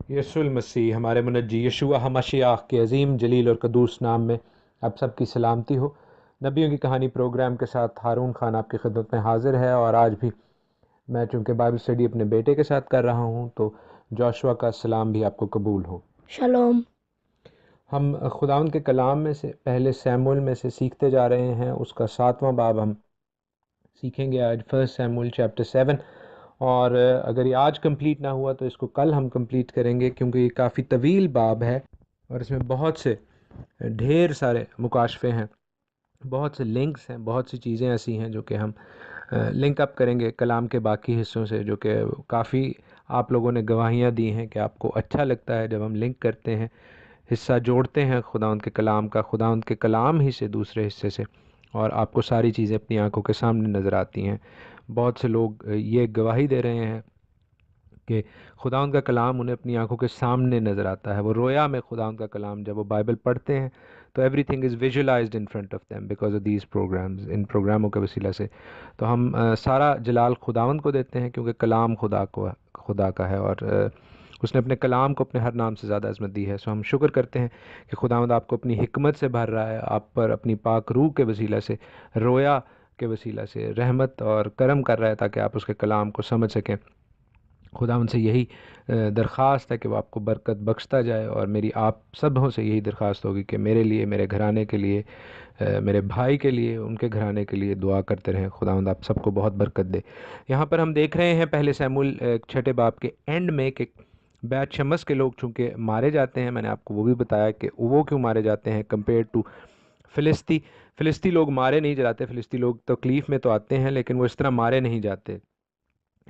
یسوع المسیح ہمارے منجی یشوع ہماشیاہ کے عظیم جلیل اور قدوس نام میں آپ سب کی سلامتی ہو۔ نبیوں کی کہانی پروگرام کے ساتھ ہارون خان آپ کی خدمت میں حاضر ہے، اور آج بھی میں چونکہ بائبل اسٹڈی اپنے بیٹے کے ساتھ کر رہا ہوں تو جوشوا کا سلام بھی آپ کو قبول ہو۔ شلوم۔ ہم خداوند کے کلام میں سے پہلے سیمول میں سے سیکھتے جا رہے ہیں، اس کا 7واں باب ہم سیکھیں گے آج، فرسٹ سیمول چیپٹر 7۔ اور اگر یہ آج کمپلیٹ نہ ہوا تو اس کو کل ہم کمپلیٹ کریں گے، کیونکہ یہ کافی طویل باب ہے اور اس میں بہت سے ڈھیر سارے مکاشفے ہیں، بہت سے لنکس ہیں، بہت سی چیزیں ایسی ہیں جو کہ ہم لنک اپ کریں گے کلام کے باقی حصوں سے، جو کہ کافی آپ لوگوں نے گواہیاں دی ہیں کہ آپ کو اچھا لگتا ہے جب ہم لنک کرتے ہیں، حصہ جوڑتے ہیں خداوند کے کلام کا، خداوند کے کلام ہی سے دوسرے حصے سے، اور آپ کو ساری چیزیں اپنی آنکھوں کے سامنے نظر آتی ہیں۔ بہت سے لوگ یہ گواہی دے رہے ہیں کہ خداوند کا کلام انہیں اپنی آنکھوں کے سامنے نظر آتا ہے، وہ رویا میں خداوند کا کلام جب وہ بائبل پڑھتے ہیں تو everything is visualized in front of them because of these programs, ان پروگراموں کے وسیلہ سے۔ تو ہم سارا جلال خداوند کو دیتے ہیں، کیونکہ کلام خدا کا ہے، اور اس نے اپنے کلام کو اپنے ہر نام سے زیادہ عظمت دی ہے۔ سو ہم شکر کرتے ہیں کہ خداوند آپ کو اپنی حکمت سے بھر رہا ہے، آپ پر اپنی پاک روح کے وسیلہ سے، رویا کے وسیلہ سے رحمت اور کرم کر رہا ہے تاکہ آپ اس کے کلام کو سمجھ سکیں۔ خدا ان سے یہی درخواست ہے کہ وہ آپ کو برکت بخشتا جائے، اور میری آپ سبوں سے یہی درخواست ہوگی کہ میرے لیے، میرے گھرانے کے لیے، میرے بھائی کے لیے، ان کے گھرانے کے لیے دعا کرتے رہیں۔ خداوند آپ سب کو بہت برکت دے۔ یہاں پر ہم دیکھ رہے ہیں پہلے سیمول 6 باب کے اینڈ میں کہ بیت شمس کے لوگ چونکہ مارے جاتے ہیں، میں نے آپ کو وہ بھی بتایا کہ وہ کیوں مارے جاتے ہیں کمپیئر ٹو فلسطی لوگ مارے نہیں جاتے، فلسطی لوگ تکلیف میں تو آتے ہیں لیکن وہ اس طرح مارے نہیں جاتے،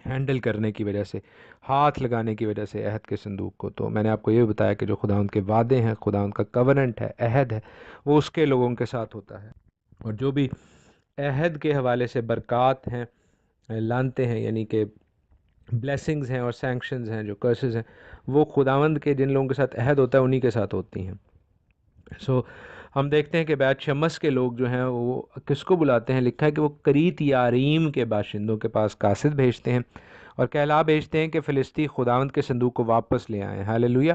ہینڈل کرنے کی وجہ سے، ہاتھ لگانے کی وجہ سے عہد کے صندوق کو۔ تو میں نے آپ کو یہ بتایا کہ جو خداوند کے وعدے ہیں، خداوند کا کورننٹ ہے، عہد ہے، وہ اس کے لوگوں کے ساتھ ہوتا ہے، اور جو بھی عہد کے حوالے سے برکات ہیں، لانتے ہیں، یعنی کہ بلیسنگز ہیں اور سینکشنز ہیں، جو کرسز ہیں، وہ خداوند کے جن لوگوں کے ساتھ عہد ہوتا ہے انہی کے ساتھ ہوتی ہیں۔ سو ہم دیکھتے ہیں کہ بیت شمس کے لوگ جو ہیں وہ کس کو بلاتے ہیں؟ لکھا ہے کہ وہ کریت یاریم کے باشندوں کے پاس قاصد بھیجتے ہیں اور کہلا بھیجتے ہیں کہ فلسطی خداوند کے صندوق کو واپس لے آئیں۔ ہاللیلویہ!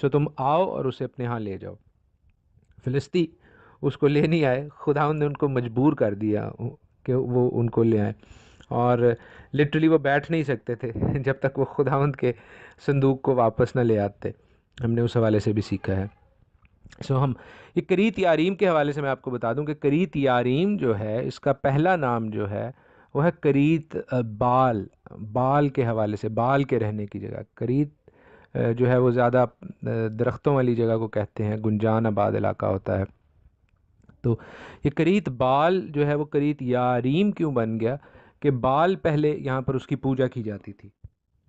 سو تم آؤ اور اسے اپنے ہاں لے جاؤ۔ فلسطی اس کو لے نہیں آئے، خداوند نے ان کو مجبور کر دیا کہ وہ ان کو لے آئیں، اور لٹرلی وہ بیٹھ نہیں سکتے تھے جب تک وہ خداوند کے صندوق کو واپس نہ لے آتے۔ ہم نے اس حوالے سے بھی سیکھا ہے۔ سو ہم یہ کریت یاریم کے حوالے سے میں آپ کو بتا دوں کہ کریت یاریم جو ہے، اس کا پہلا نام جو ہے وہ ہے کریت بال کے حوالے سے، بال کے رہنے کی جگہ۔ کریت جو ہے وہ زیادہ درختوں والی جگہ کو کہتے ہیں، گنجان آباد علاقہ ہوتا ہے۔ تو یہ کریت بال جو ہے وہ کریت یاریم کیوں بن گیا؟ کہ بال پہلے یہاں پر اس کی پوجا کی جاتی تھی۔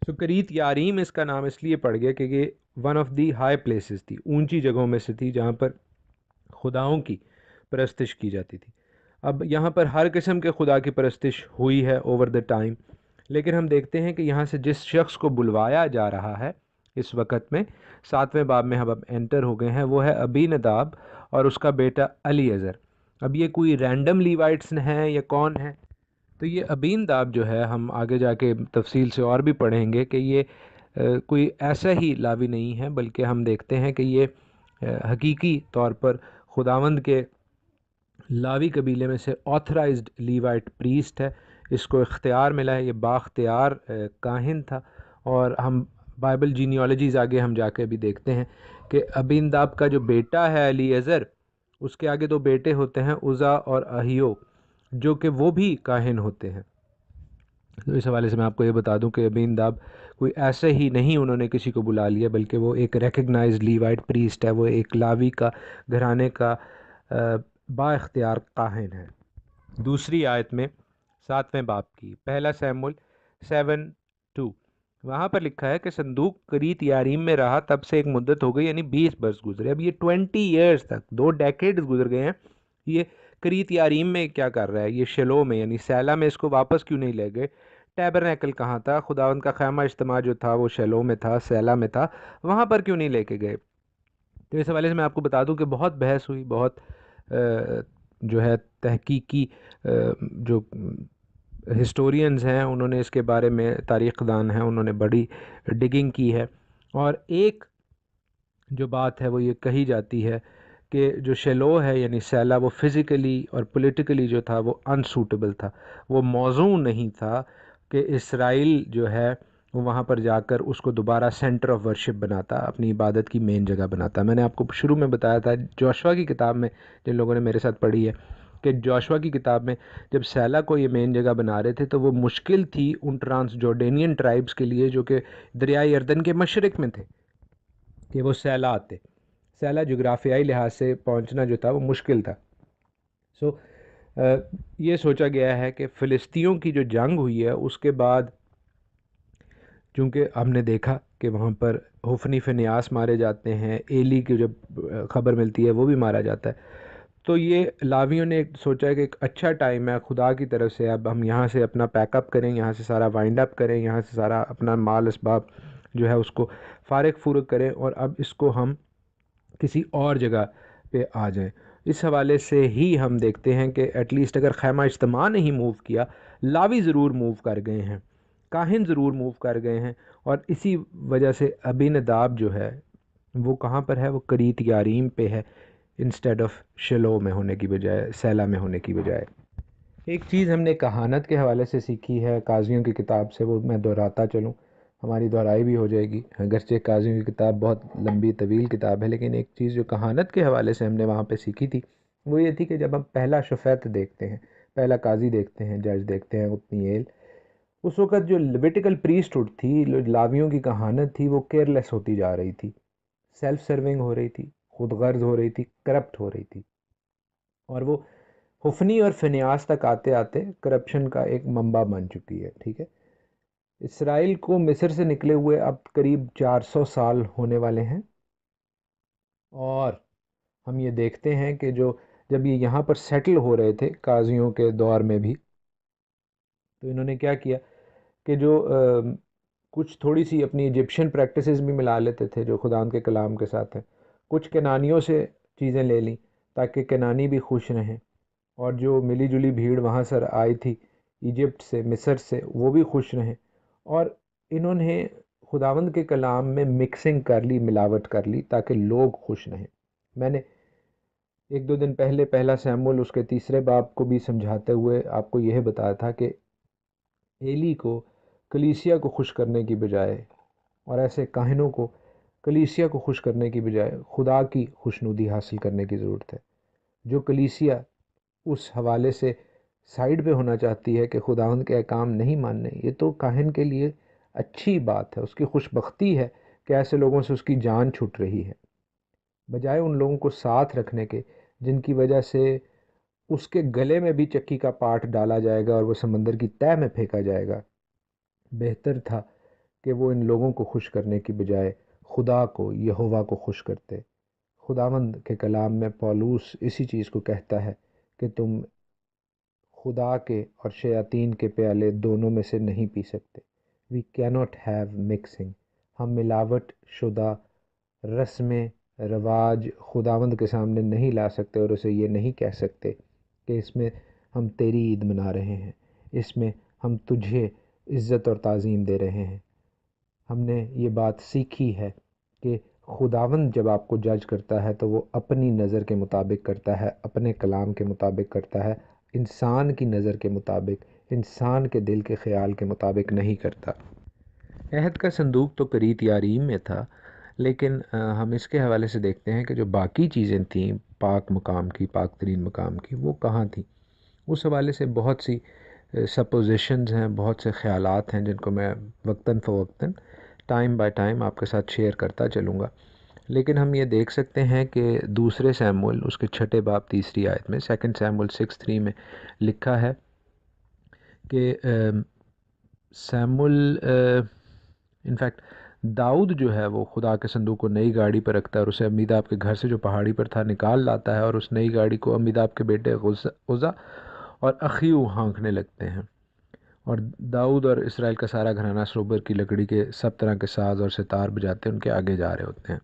سو کریت یاریم اس کا نام اس لیے پڑ گیا کہ یہ one of the high places تھی، اونچی جگہوں میں سے تھی جہاں پر خداؤں کی پرستش کی جاتی تھی۔ اب یہاں پر ہر قسم کے خدا کی پرستش ہوئی ہے اوور دا ٹائم، لیکن ہم دیکھتے ہیں کہ یہاں سے جس شخص کو بلوایا جا رہا ہے اس وقت میں، 7ویں باب میں ہم اب انٹر ہو گئے ہیں، وہ ہے ابی نداب اور اس کا بیٹا علی ازر۔ اب یہ کوئی رینڈم لیوائٹس ہیں یا کون ہے؟ تو یہ ابین داب جو ہے، ہم آگے جا کے تفصیل سے اور بھی پڑھیں گے کہ یہ کوئی ایسا ہی لاوی نہیں ہے، بلکہ ہم دیکھتے ہیں کہ یہ حقیقی طور پر خداوند کے لاوی قبیلے میں سے آتھرائزڈ لیوائٹ پریسٹ ہے، اس کو اختیار ملا ہے، یہ بااختیار کاہن تھا۔ اور ہم بائبل جینیالوجیز آگے ہم جا کے بھی دیکھتے ہیں کہ ابین داب کا جو بیٹا ہے علی ازر، اس کے آگے 2 بیٹے ہوتے ہیں، عزا اور اہیو، جو کہ وہ بھی کاہن ہوتے ہیں۔ تو اس حوالے سے میں آپ کو یہ بتا دوں کہ ابین داب کوئی ایسے ہی نہیں انہوں نے کسی کو بلا لیا، بلکہ وہ ایک ریکگنائزڈ لیوائٹ پریسٹ ہے، وہ ایک لاوی کا گھرانے کا با اختیار کاہن ہے۔ دوسری آیت میں 7ویں باب کی، پہلا سیمول 7:2، وہاں پر لکھا ہے کہ صندوق کریت یاریم میں رہا، تب سے ایک مدت ہو گئی، یعنی 20 برس گزرے۔ اب یہ 20 ایئرز تک، 2 ڈیکیڈز گزر گئے ہیں، یہ کریت یاریم میں کیا کر رہا ہے؟ یہ شلو میں یعنی سیلا میں اس کو واپس کیوں نہیں لے گئے؟ ٹیبرنیکل کہاں تھا؟ خداوند کا خیمہ اجتماع جو تھا وہ شلو میں تھا، سیلا میں تھا، وہاں پر کیوں نہیں لے کے گئے؟ تو اس حوالے سے میں آپ کو بتا دوں کہ بہت بحث ہوئی، بہت جو ہے تحقیقی جو ہسٹورینز ہیں انہوں نے اس کے بارے میں، تاریخ دان ہیں، انہوں نے بڑی ڈگنگ کی ہے، اور ایک جو بات ہے وہ یہ کہی جاتی ہے کہ جو شیلو ہے یعنی سیلا، وہ فزیکلی اور پولیٹیکلی جو تھا وہ انسوٹیبل تھا، وہ موزوں نہیں تھا کہ اسرائیل جو ہے وہ وہاں پر جا کر اس کو دوبارہ سینٹر آف ورشپ بناتا، اپنی عبادت کی مین جگہ بناتا۔ میں نے آپ کو شروع میں بتایا تھا جوشوا کی کتاب میں، جن لوگوں نے میرے ساتھ پڑھی ہے، کہ جوشوا کی کتاب میں جب سیلا کو یہ مین جگہ بنا رہے تھے تو وہ مشکل تھی ان ٹرانس جورڈینین ٹرائبس کے لیے جو کہ دریائے اردن کے مشرق میں تھے، کہ وہ سیلا آتے۔ سیلا جغرافیائی لحاظ سے پہنچنا جو تھا وہ مشکل تھا۔ سو یہ سوچا گیا ہے کہ فلسطینیوں کی جو جنگ ہوئی ہے اس کے بعد، چونکہ ہم نے دیکھا کہ وہاں پر حفنی فنیاس مارے جاتے ہیں، ایلی کی جب خبر ملتی ہے وہ بھی مارا جاتا ہے، تو یہ لاویوں نے سوچا ہے کہ ایک اچھا ٹائم ہے خدا کی طرف سے، اب ہم یہاں سے اپنا پیک اپ کریں، یہاں سے سارا وائنڈ اپ کریں، یہاں سے سارا اپنا مال اسباب جو ہے اس کو فارغ فورغ کریں، اور اب اس کو ہم کسی اور جگہ پہ آ جائیں۔ اس حوالے سے ہی ہم دیکھتے ہیں کہ ایٹ لیسٹ اگر خیمہ اجتماع نہیں موو کیا، لاوی ضرور موو کر گئے ہیں، کاہن ضرور موو کر گئے ہیں، اور اسی وجہ سے ابی نداب جو ہے وہ کہاں پر ہے؟ وہ کریت یاریم پہ ہے، انسٹیڈ آف شلو میں ہونے کی بجائے، سیلا میں ہونے کی بجائے۔ ایک چیز ہم نے کہانت کے حوالے سے سیکھی ہے قاضیوں کی کتاب سے، وہ میں دہراتا چلوں، ہماری دہرائی بھی ہو جائے گی، اگرچہ قاضیوں کی کتاب بہت لمبی طویل کتاب ہے، لیکن ایک چیز جو کہانت کے حوالے سے ہم نے وہاں پہ سیکھی تھی وہ یہ تھی کہ جب ہم پہلا شفیت دیکھتے ہیں، پہلا قاضی دیکھتے ہیں، جج دیکھتے ہیں، اتنییل، اس وقت جو لیویٹیکل پریسٹہڈ تھی، لاویوں کی کہانت تھی، وہ کیئرلیس ہوتی جا رہی تھی، سیلف سرونگ ہو رہی تھی، خود غرض ہو رہی تھی، کرپٹ ہو رہی تھی، اور وہ حفنی اور فنیاس تک آتے آتے کرپشن کا ایک منبع بن چکی ہے۔ ٹھیک ہے، اسرائیل کو مصر سے نکلے ہوئے اب قریب 400 سال ہونے والے ہیں، اور ہم یہ دیکھتے ہیں کہ جب یہ یہاں پر سیٹل ہو رہے تھے قاضیوں کے دور میں بھی، تو انہوں نے کیا کیا کہ جو کچھ تھوڑی سی اپنی ایجپشین پریکٹسز بھی ملا لیتے تھے جو خدا کے کلام کے ساتھ ہیں، کچھ کنانیوں سے چیزیں لے لیں تاکہ کنانی بھی خوش رہیں، اور جو ملی جلی بھیڑ وہاں سر آئی تھی ایجپٹ سے، مصر سے، وہ بھی خوش رہیں، اور انہوں نے خداوند کے کلام میں مکسنگ کر لی، ملاوٹ کر لی تاکہ لوگ خوش رہیں۔ میں نے ایک دو دن پہلے پہلا سیمول اس کے تیسرے باب کو بھی سمجھاتے ہوئے آپ کو یہ بتایا تھا کہ ایلی کو کلیسیا کو خوش کرنے کی بجائے، اور ایسے کاہنوں کو کلیسیا کو خوش کرنے کی بجائے خدا کی خوشنودی حاصل کرنے کی ضرورت ہے۔ جو کلیسیا اس حوالے سے سائیڈ پہ ہونا چاہتی ہے کہ خداوند کے احکام نہیں ماننے، یہ تو کاہن کے لیے اچھی بات ہے، اس کی خوش بختی ہے کہ ایسے لوگوں سے اس کی جان چھوٹ رہی ہے، بجائے ان لوگوں کو ساتھ رکھنے کے جن کی وجہ سے اس کے گلے میں بھی چکی کا پاٹ ڈالا جائے گا اور وہ سمندر کی تہہ میں پھینکا جائے گا۔ بہتر تھا کہ وہ ان لوگوں کو خوش کرنے کی بجائے خدا کو، یہوہ کو خوش کرتے۔ خداوند کے کلام میں پولوس اسی چیز کو کہتا ہے کہ تم خدا کے اور شیاطین کے پیالے دونوں میں سے نہیں پی سکتے۔ وی کینٹ ہیو مکسنگ، ہم ملاوٹ شدہ رسمیں رواج خداوند کے سامنے نہیں لا سکتے اور اسے یہ نہیں کہہ سکتے کہ اس میں ہم تیری عید منا رہے ہیں، اس میں ہم تجھے عزت اور تعظیم دے رہے ہیں۔ ہم نے یہ بات سیکھی ہے کہ خداوند جب آپ کو جج کرتا ہے تو وہ اپنی نظر کے مطابق کرتا ہے، اپنے کلام کے مطابق کرتا ہے، انسان کی نظر کے مطابق، انسان کے دل کے خیال کے مطابق نہیں کرتا۔ عہد کا صندوق تو کریت یاریم میں تھا، لیکن ہم اس کے حوالے سے دیکھتے ہیں کہ جو باقی چیزیں تھیں پاک مقام کی، پاک ترین مقام کی، وہ کہاں تھیں؟ اس حوالے سے بہت سی سپوزیشنز ہیں، بہت سے خیالات ہیں جن کو میں وقتاً فوقتاً ٹائم بائی ٹائم آپ کے ساتھ شیئر کرتا چلوں گا، لیکن ہم یہ دیکھ سکتے ہیں کہ دوسرے سیمول اس کے چھٹے باب تیسری آیت میں، سیکنڈ سیمول 6:3 میں لکھا ہے کہ سیمول انفیکٹ داؤد جو ہے وہ خدا کے صندوق کو نئی گاڑی پر رکھتا ہے اور اسے امیداب کے گھر سے جو پہاڑی پر تھا نکال لاتا ہے، اور اس نئی گاڑی کو امیداب کے بیٹے غزہ اور اخیو ہانکنے لگتے ہیں، اور داؤد اور اسرائیل کا سارا گھرانہ سروبر کی لکڑی کے سب طرح کے ساز اور ستار بجاتے ہیں، ان کے آگے جا رہے ہوتے ہیں۔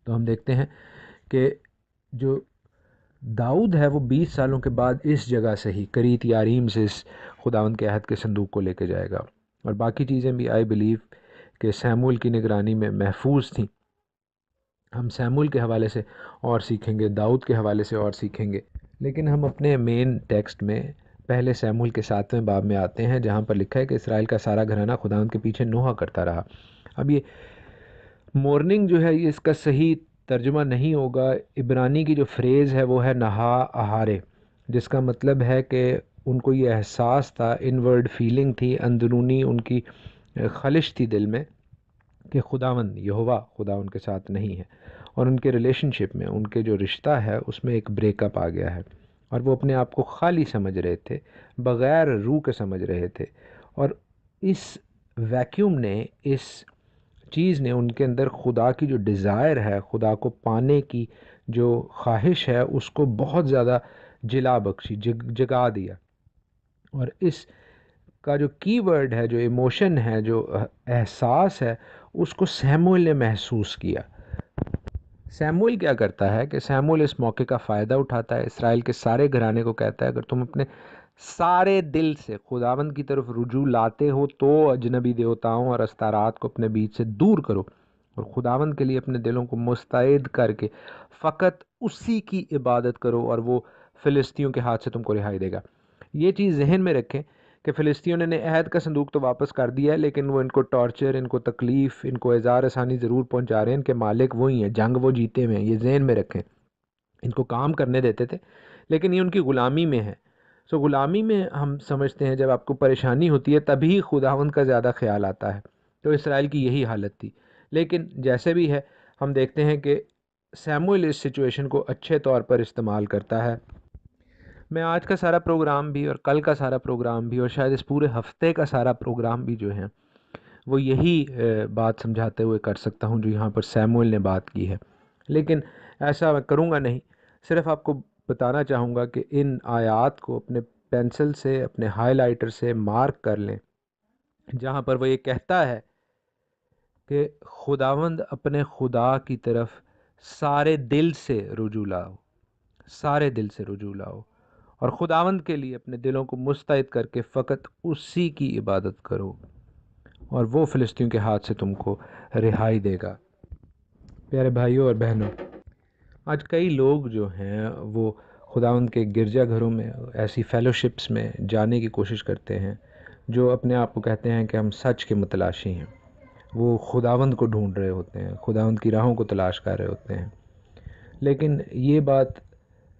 تو ہم دیکھتے ہیں کہ جو داؤد ہے وہ 20 سالوں کے بعد اس جگہ سے ہی کریت یاریم سے اس خداوند کے عہد کے صندوق کو لے کے جائے گا، اور باقی چیزیں بھی آئی بلیو کہ سیمول کی نگرانی میں محفوظ تھیں۔ ہم سیمول کے حوالے سے اور سیکھیں گے، داؤد کے حوالے سے اور سیکھیں گے، لیکن ہم اپنے مین ٹیکسٹ میں پہلے سیمول کے 7ویں باب میں آتے ہیں، جہاں پر لکھا ہے کہ اسرائیل کا سارا گھرانہ خداوند کے پیچھے نوحہ کرتا رہا۔ اب یہ مورننگ جو ہے یہ اس کا صحیح ترجمہ نہیں ہوگا۔ عبرانی کی جو فریز ہے وہ ہے نہا اہارے، جس کا مطلب ہے کہ ان کو یہ احساس تھا، انورڈ فیلنگ تھی، اندرونی ان کی خلش تھی دل میں کہ خداوند یہوہ خدا ان کے ساتھ نہیں ہے، اور ان کے ریلیشن شپ میں، ان کے جو رشتہ ہے اس میں ایک بریک اپ آ گیا ہے، اور وہ اپنے آپ کو خالی سمجھ رہے تھے، بغیر روح کے سمجھ رہے تھے، اور اس ویکیوم نے، اس چیز نے ان کے اندر خدا کی جو ڈیزائر ہے، خدا کو پانے کی جو خواہش ہے، اس کو بہت زیادہ جلا بخشی، جگا دیا۔ اور اس کا جو کی ورڈ ہے، جو ایموشن ہے، جو احساس ہے، اس کو سیموئیل نے محسوس کیا۔ سیموئیل کیا کرتا ہے کہ سیموئیل اس موقع کا فائدہ اٹھاتا ہے، اسرائیل کے سارے گھرانے کو کہتا ہے اگر تم اپنے سارے دل سے خداوند کی طرف رجوع لاتے ہو تو اجنبی دیوتاؤں اور استارات کو اپنے بیچ سے دور کرو، اور خداوند کے لیے اپنے دلوں کو مستعد کر کے فقط اسی کی عبادت کرو، اور وہ فلسطینیوں کے ہاتھ سے تم کو رہائی دے گا۔ یہ چیز ذہن میں رکھیں کہ فلسطینیوں نے عہد کا صندوق تو واپس کر دیا ہے، لیکن وہ ان کو ٹارچر، ان کو تکلیف، ان کو اعزار آسانی ضرور پہنچا رہے ہیں۔ ان کے مالک وہی ہیں، جنگ وہ جیتے ہوئے ہیں، یہ ذہن میں رکھیں۔ ان کو کام کرنے دیتے تھے، لیکن یہ ان کی غلامی میں ہے۔ سو غلامی میں ہم سمجھتے ہیں جب آپ کو پریشانی ہوتی ہے تبھی خداوند کا زیادہ خیال آتا ہے، تو اسرائیل کی یہی حالت تھی۔ لیکن جیسے بھی ہے، ہم دیکھتے ہیں کہ سیموئیل اس سچویشن کو اچھے طور پر استعمال کرتا ہے۔ میں آج کا سارا پروگرام بھی اور کل کا سارا پروگرام بھی اور شاید اس پورے ہفتے کا سارا پروگرام بھی جو ہے وہ یہی بات سمجھاتے ہوئے کر سکتا ہوں جو یہاں پر سیموئیل نے بات کی ہے، لیکن ایسا میں کروں گا نہیں۔ صرف آپ کو بتانا چاہوں گا کہ ان آیات کو اپنے پینسل سے، اپنے ہائی لائٹر سے مارک کر لیں، جہاں پر وہ یہ کہتا ہے کہ خداوند اپنے خدا کی طرف سارے دل سے رجوع لاؤ، سارے دل سے رجوع لاؤ، اور خداوند کے لیے اپنے دلوں کو مستعد کر کے فقط اسی کی عبادت کرو، اور وہ فلسطینیوں کے ہاتھ سے تم کو رہائی دے گا۔ پیارے بھائیوں اور بہنوں، آج کئی لوگ جو ہیں وہ خداوند کے گرجا گھروں میں، ایسی فیلوشپس میں جانے کی کوشش کرتے ہیں جو اپنے آپ کو کہتے ہیں کہ ہم سچ کے متلاشی ہیں۔ وہ خداوند کو ڈھونڈ رہے ہوتے ہیں، خداوند کی راہوں کو تلاش کر رہے ہوتے ہیں، لیکن یہ بات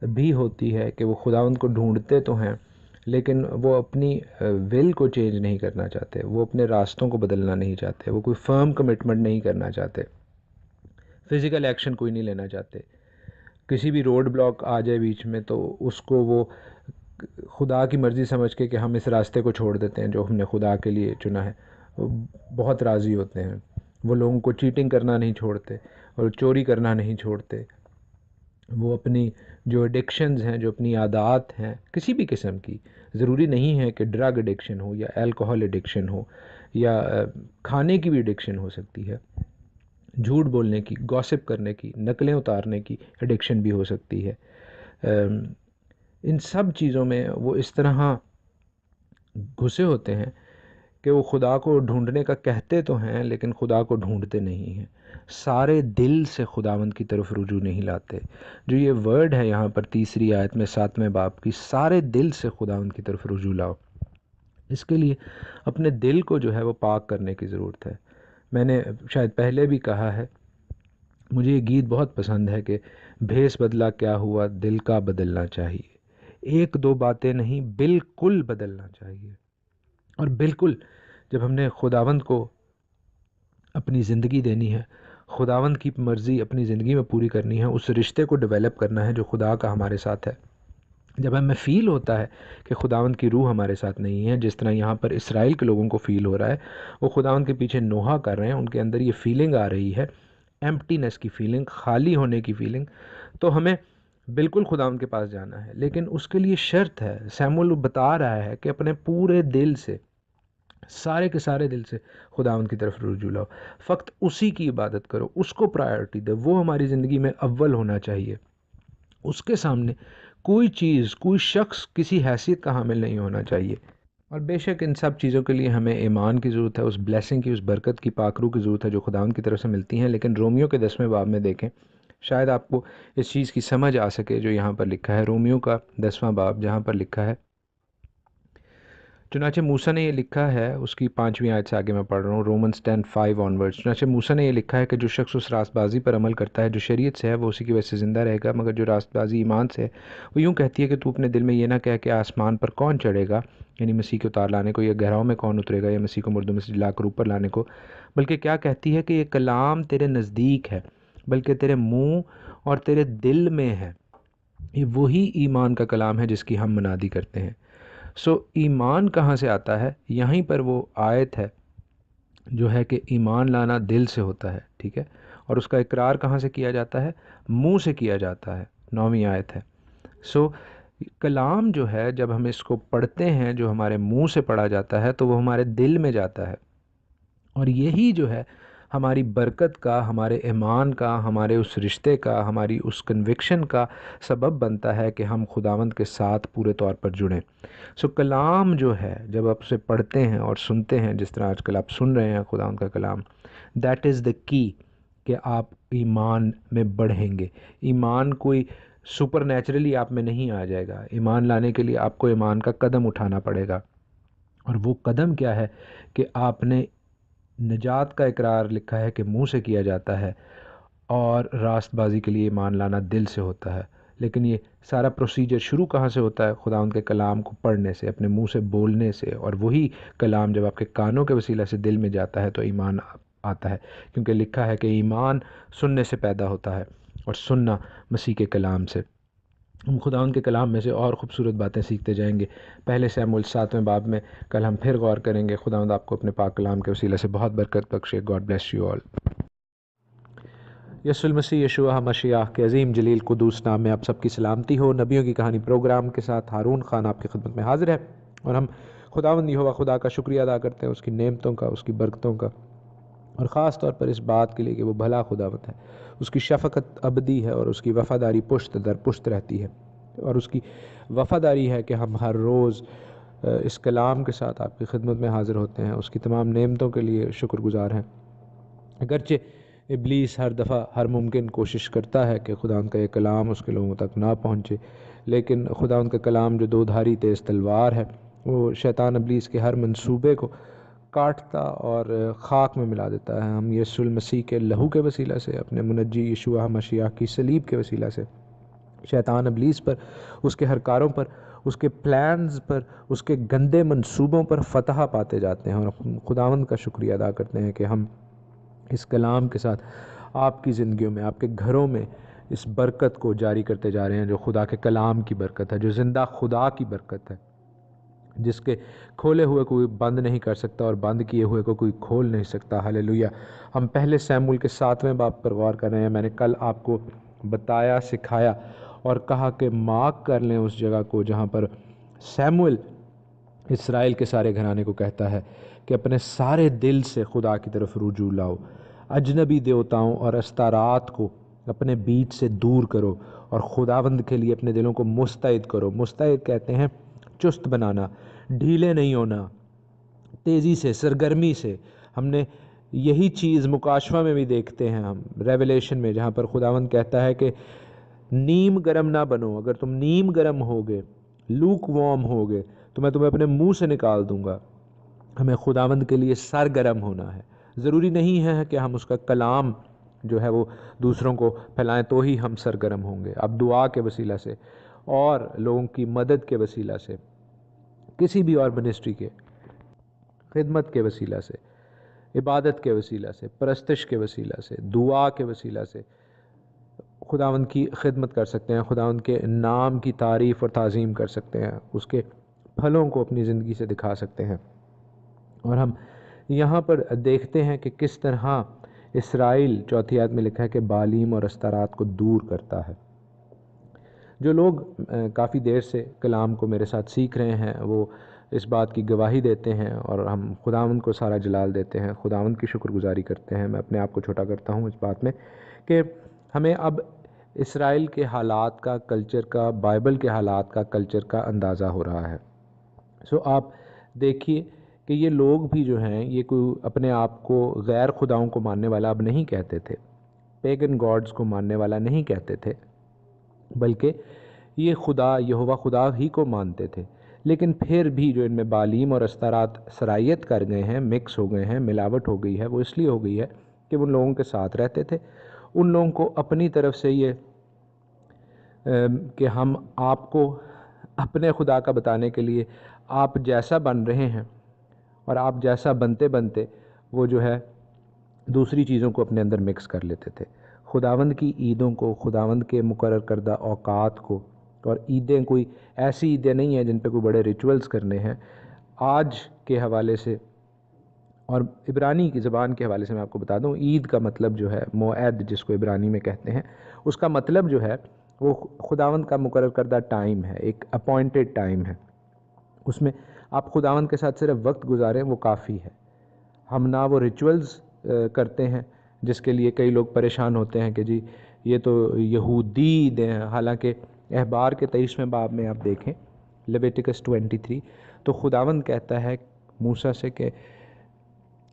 بھی ہوتی ہے کہ وہ خداوند کو ڈھونڈتے تو ہیں، لیکن وہ اپنی ول کو چینج نہیں کرنا چاہتے، وہ اپنے راستوں کو بدلنا نہیں چاہتے، وہ کوئی فرم کمٹمنٹ نہیں کرنا چاہتے، فزیکل ایکشن کوئی نہیں لینا چاہتے۔ کسی بھی روڈ بلاک آ جائے بیچ میں تو اس کو وہ خدا کی مرضی سمجھ کے کہ ہم اس راستے کو چھوڑ دیتے ہیں جو ہم نے خدا کے لیے چنا ہے، وہ بہت راضی ہوتے ہیں۔ وہ لوگوں کو چیٹنگ کرنا نہیں چھوڑتے اور چوری کرنا نہیں چھوڑتے۔ وہ اپنی جو ایڈکشنز ہیں، جو اپنی عادات ہیں کسی بھی قسم کی، ضروری نہیں ہے کہ ڈرگ ایڈکشن ہو یا الکوہل ایڈکشن ہو، یا کھانے کی بھی ایڈکشن ہو سکتی ہے، جھوٹ بولنے کی، گوسپ کرنے کی، نقلیں اتارنے کی ایڈکشن بھی ہو سکتی ہے۔ ان سب چیزوں میں وہ اس طرح گھسے ہوتے ہیں کہ وہ خدا کو ڈھونڈنے کا کہتے تو ہیں لیکن خدا کو ڈھونڈتے نہیں ہیں، سارے دل سے خداوند کی طرف رجوع نہیں لاتے۔ جو یہ ورڈ ہے یہاں پر تیسری آیت میں 7ویں باب کی، سارے دل سے خداوند کی طرف رجوع لاؤ، اس کے لیے اپنے دل کو جو ہے وہ پاک کرنے کی ضرورت ہے۔ میں نے شاید پہلے بھی کہا ہے، مجھے یہ گیت بہت پسند ہے کہ بھیس بدلا کیا ہوا، دل کا بدلنا چاہیے، ایک دو باتیں نہیں بالکل بدلنا چاہیے۔ اور بالکل جب ہم نے خداوند کو اپنی زندگی دینی ہے، خداوند کی مرضی اپنی زندگی میں پوری کرنی ہے، اس رشتے کو ڈیولپ کرنا ہے جو خدا کا ہمارے ساتھ ہے، جب ہمیں فیل ہوتا ہے کہ خداوند کی روح ہمارے ساتھ نہیں ہے، جس طرح یہاں پر اسرائیل کے لوگوں کو فیل ہو رہا ہے، وہ خداوند کے پیچھے نوحہ کر رہے ہیں، ان کے اندر یہ فیلنگ آ رہی ہے، ایمپٹینس کی فیلنگ، خالی ہونے کی فیلنگ، تو ہمیں بالکل خداوند کے پاس جانا ہے، لیکن اس کے لیے شرط ہے۔ سیموئیل بتا رہا ہے کہ اپنے پورے دل سے، سارے کے سارے دل سے خداوند کی طرف رجوع لاؤ، فقط اسی کی عبادت کرو، اس کو پرائرٹی دے، وہ ہماری زندگی میں اول ہونا چاہیے، اس کے سامنے کوئی چیز، کوئی شخص کسی حیثیت کا حامل نہیں ہونا چاہیے۔ اور بے شک ان سب چیزوں کے لیے ہمیں ایمان کی ضرورت ہے، اس بلیسنگ کی، اس برکت کی، پاک روح کی ضرورت ہے جو خداوند کی طرف سے ملتی ہیں۔ لیکن رومیو کے 10ویں باب میں دیکھیں، شاید آپ کو اس چیز کی سمجھ آ سکے جو یہاں پر لکھا ہے۔ رومیو کا 10واں باب جہاں پر لکھا ہے، چنانچہ موسیٰ نے یہ لکھا ہے، اس کی 5ویں آیت سے آگے میں پڑھ رہا ہوں، رومنز 10:5 آنورڈز۔ چنانچہ موسیٰ نے یہ لکھا ہے کہ جو شخص اس راست بازی پر عمل کرتا ہے جو شریعت سے ہے، وہ اسی کی وجہ سے زندہ رہے گا، مگر جو راست بازی ایمان سے ہے وہ یوں کہتی ہے کہ تو اپنے دل میں یہ نہ کہہ کہ آسمان پر کون چڑھے گا، یعنی مسیح کو اتار لانے کو، یا گہراؤں میں کون اترے گا، یا مسیح کو مردوں میں سے جلا کر اوپر لانے کو، بلکہ کیا کہتی ہے کہ یہ کلام تیرے نزدیک ہے، بلکہ تیرے منہ اور تیرے دل میں ہے۔ یہ وہی ایمان کا کلام ہے جس کی ہم منادی کرتے ہیں۔ ایمان کہاں سے آتا ہے؟ یہیں پر وہ آیت ہے جو ہے کہ ایمان لانا دل سے ہوتا ہے، ٹھیک ہے، اور اس کا اقرار کہاں سے کیا جاتا ہے؟ منہ سے کیا جاتا ہے، 9ویں آیت ہے۔ کلام جو ہے جب ہم اس کو پڑھتے ہیں، جو ہمارے منہ سے پڑھا جاتا ہے تو وہ ہمارے دل میں جاتا ہے، اور یہی جو ہے ہماری برکت کا، ہمارے ایمان کا، ہمارے اس رشتے کا، ہماری اس کنوکشن کا سبب بنتا ہے کہ ہم خداوند کے ساتھ پورے طور پر جڑیں۔ کلام جو ہے جب آپ اسے پڑھتے ہیں اور سنتے ہیں، جس طرح آج کل آپ سن رہے ہیں خداوند کا کلام، دیٹ از دا کی کہ آپ ایمان میں بڑھیں گے۔ ایمان کوئی سپر نیچرلی آپ میں نہیں آ جائے گا۔ ایمان لانے کے لیے آپ کو ایمان کا قدم اٹھانا پڑے گا، اور وہ قدم کیا ہے کہ آپ نے نجات کا اقرار لکھا ہے کہ منہ سے کیا جاتا ہے، اور راست بازی کے لیے ایمان لانا دل سے ہوتا ہے۔ لیکن یہ سارا پروسیجر شروع کہاں سے ہوتا ہے؟ خداوند کے کلام کو پڑھنے سے، اپنے منہ سے بولنے سے، اور وہی کلام جب آپ کے کانوں کے وسیلہ سے دل میں جاتا ہے تو ایمان آتا ہے، کیونکہ لکھا ہے کہ ایمان سننے سے پیدا ہوتا ہے، اور سننا مسیح کے کلام سے۔ ہم خداوند کے کلام میں سے اور خوبصورت باتیں سیکھتے جائیں گے۔ پہلے سیموئیل 7ویں باب میں کل ہم پھر غور کریں گے۔ خداوند آپ کو اپنے پاک کلام کے وسیلہ سے بہت برکت بخشے۔ God bless you all. یسوع المسیح یشوع مشیح کے عظیم جلیل قدوس نام میں آپ سب کی سلامتی ہو۔ نبیوں کی کہانی پروگرام کے ساتھ ہارون خان آپ کی خدمت میں حاضر ہے، اور ہم خداوند یہوہ خدا کا شکریہ ادا کرتے ہیں، اس کی نعمتوں کا، اس کی برکتوں کا، اور خاص طور پر اس بات کے لیے کہ وہ بھلا خداوند ہے، اس کی شفقت ابدی ہے، اور اس کی وفاداری پشت در پشت رہتی ہے، اور اس کی وفاداری ہے کہ ہم ہر روز اس کلام کے ساتھ آپ کی خدمت میں حاضر ہوتے ہیں۔ اس کی تمام نعمتوں کے لیے شکر گزار ہیں۔ اگرچہ ابلیس ہر دفعہ ہر ممکن کوشش کرتا ہے کہ خداوند کا یہ کلام اس کے لوگوں تک نہ پہنچے، لیکن خداوند کا کلام جو دو دھاری تیز تلوار ہے، وہ شیطان ابلیس کے ہر منصوبے کو کاٹتا اور خاک میں ملا دیتا ہے۔ ہم یسوع المسیح کے لہو کے وسیلہ سے، اپنے منجی یشوع مسیح کی صلیب کے وسیلہ سے شیطان ابلیس پر، اس کے ہر کاروں پر، اس کے پلانز پر، اس کے گندے منصوبوں پر فتح پاتے جاتے ہیں، اور خداوند کا شکریہ ادا کرتے ہیں کہ ہم اس کلام کے ساتھ آپ کی زندگیوں میں، آپ کے گھروں میں اس برکت کو جاری کرتے جا رہے ہیں جو خدا کے کلام کی برکت ہے، جو زندہ خدا کی برکت ہے، جس کے کھولے ہوئے کوئی بند نہیں کر سکتا اور بند کیے ہوئے کو کوئی کھول نہیں سکتا۔ ہاللیلویہ۔ ہم پہلے سیموئیل کے 7ویں باب پر غور کر رہے ہیں۔ میں نے کل آپ کو بتایا، سکھایا اور کہا کہ مارک کر لیں اس جگہ کو جہاں پر سیموئیل اسرائیل کے سارے گھرانے کو کہتا ہے کہ اپنے سارے دل سے خدا کی طرف رجوع لاؤ، اجنبی دیوتاؤں اور استارات کو اپنے بیچ سے دور کرو، اور خداوند کے لیے اپنے دلوں کو مستعد کرو۔ مستعد کہتے ہیں چست بنانا، ڈھیلے نہیں ہونا، تیزی سے، سرگرمی سے۔ ہم نے یہی چیز مکاشفہ میں بھی دیکھتے ہیں، ہم ریویلیشن میں، جہاں پر خداوند کہتا ہے کہ نیم گرم نہ بنو۔ اگر تم نیم گرم ہوگے، لوک وارم ہوگے، تو میں تمہیں اپنے منہ سے نکال دوں گا۔ ہمیں خداوند کے لیے سرگرم ہونا ہے۔ ضروری نہیں ہے کہ ہم اس کا کلام جو ہے وہ دوسروں کو پھیلائیں تو ہی ہم سرگرم ہوں گے۔ اب دعا کے وسیلہ سے اور لوگوں کی مدد کے وسیلہ سے، کسی بھی اور منسٹری کے خدمت کے وسیلہ سے، عبادت کے وسیلہ سے، پرستش کے وسیلہ سے، دعا کے وسیلہ سے خداوند کی خدمت کر سکتے ہیں، خداوند کے نام کی تعریف اور تعظیم کر سکتے ہیں، اس کے پھلوں کو اپنی زندگی سے دکھا سکتے ہیں۔ اور ہم یہاں پر دیکھتے ہیں کہ کس طرح اسرائیل، چوتھی آیت میں لکھا ہے کہ بالیم اور استارات کو دور کرتا ہے۔ جو لوگ کافی دیر سے کلام کو میرے ساتھ سیکھ رہے ہیں، وہ اس بات کی گواہی دیتے ہیں، اور ہم خداوند کو سارا جلال دیتے ہیں، خداوند کی شکر گزاری کرتے ہیں۔ میں اپنے آپ کو چھوٹا کرتا ہوں اس بات میں کہ ہمیں اب اسرائیل کے حالات کا، کلچر کا، بائبل کے حالات کا، کلچر کا اندازہ ہو رہا ہے۔ آپ دیکھیے کہ یہ لوگ بھی جو ہیں یہ کوئی اپنے آپ کو غیر خداؤں کو ماننے والا اب نہیں کہتے تھے، پیگن گاڈز کو ماننے والا نہیں کہتے تھے، بلکہ یہ خدا یہوہ خدا ہی کو مانتے تھے۔ لیکن پھر بھی جو ان میں بالیم اور استارات سرائیت کر گئے ہیں، مکس ہو گئے ہیں، ملاوٹ ہو گئی ہے، وہ اس لیے ہو گئی ہے کہ وہ ان لوگوں کے ساتھ رہتے تھے۔ ان لوگوں کو اپنی طرف سے یہ کہ ہم آپ کو اپنے خدا کا بتانے کے لیے آپ جیسا بن رہے ہیں، اور آپ جیسا بنتے بنتے وہ جو ہے دوسری چیزوں کو اپنے اندر مکس کر لیتے تھے۔ خداوند کی عیدوں کو، خداوند کے مقرر کردہ اوقات کو، اور عیدیں کوئی ایسی عیدیں نہیں ہیں جن پہ کوئی بڑے ریچولز کرنے ہیں۔ آج کے حوالے سے اور عبرانی کی زبان کے حوالے سے میں آپ کو بتا دوں، عید کا مطلب جو ہے موعد، جس کو عبرانی میں کہتے ہیں، اس کا مطلب جو ہے وہ خداوند کا مقرر کردہ ٹائم ہے، ایک اپوائنٹڈ ٹائم ہے۔ اس میں آپ خداوند کے ساتھ صرف وقت گزاریں، وہ کافی ہے۔ ہم نہ وہ ریچولز کرتے ہیں جس کے لیے کئی لوگ پریشان ہوتے ہیں کہ جی یہ تو یہودی عیدیں ہیں، حالانکہ احبار کے 23ویں باب میں آپ دیکھیں لیویٹیکس 23، تو خداوند کہتا ہے موسیٰ سے کہ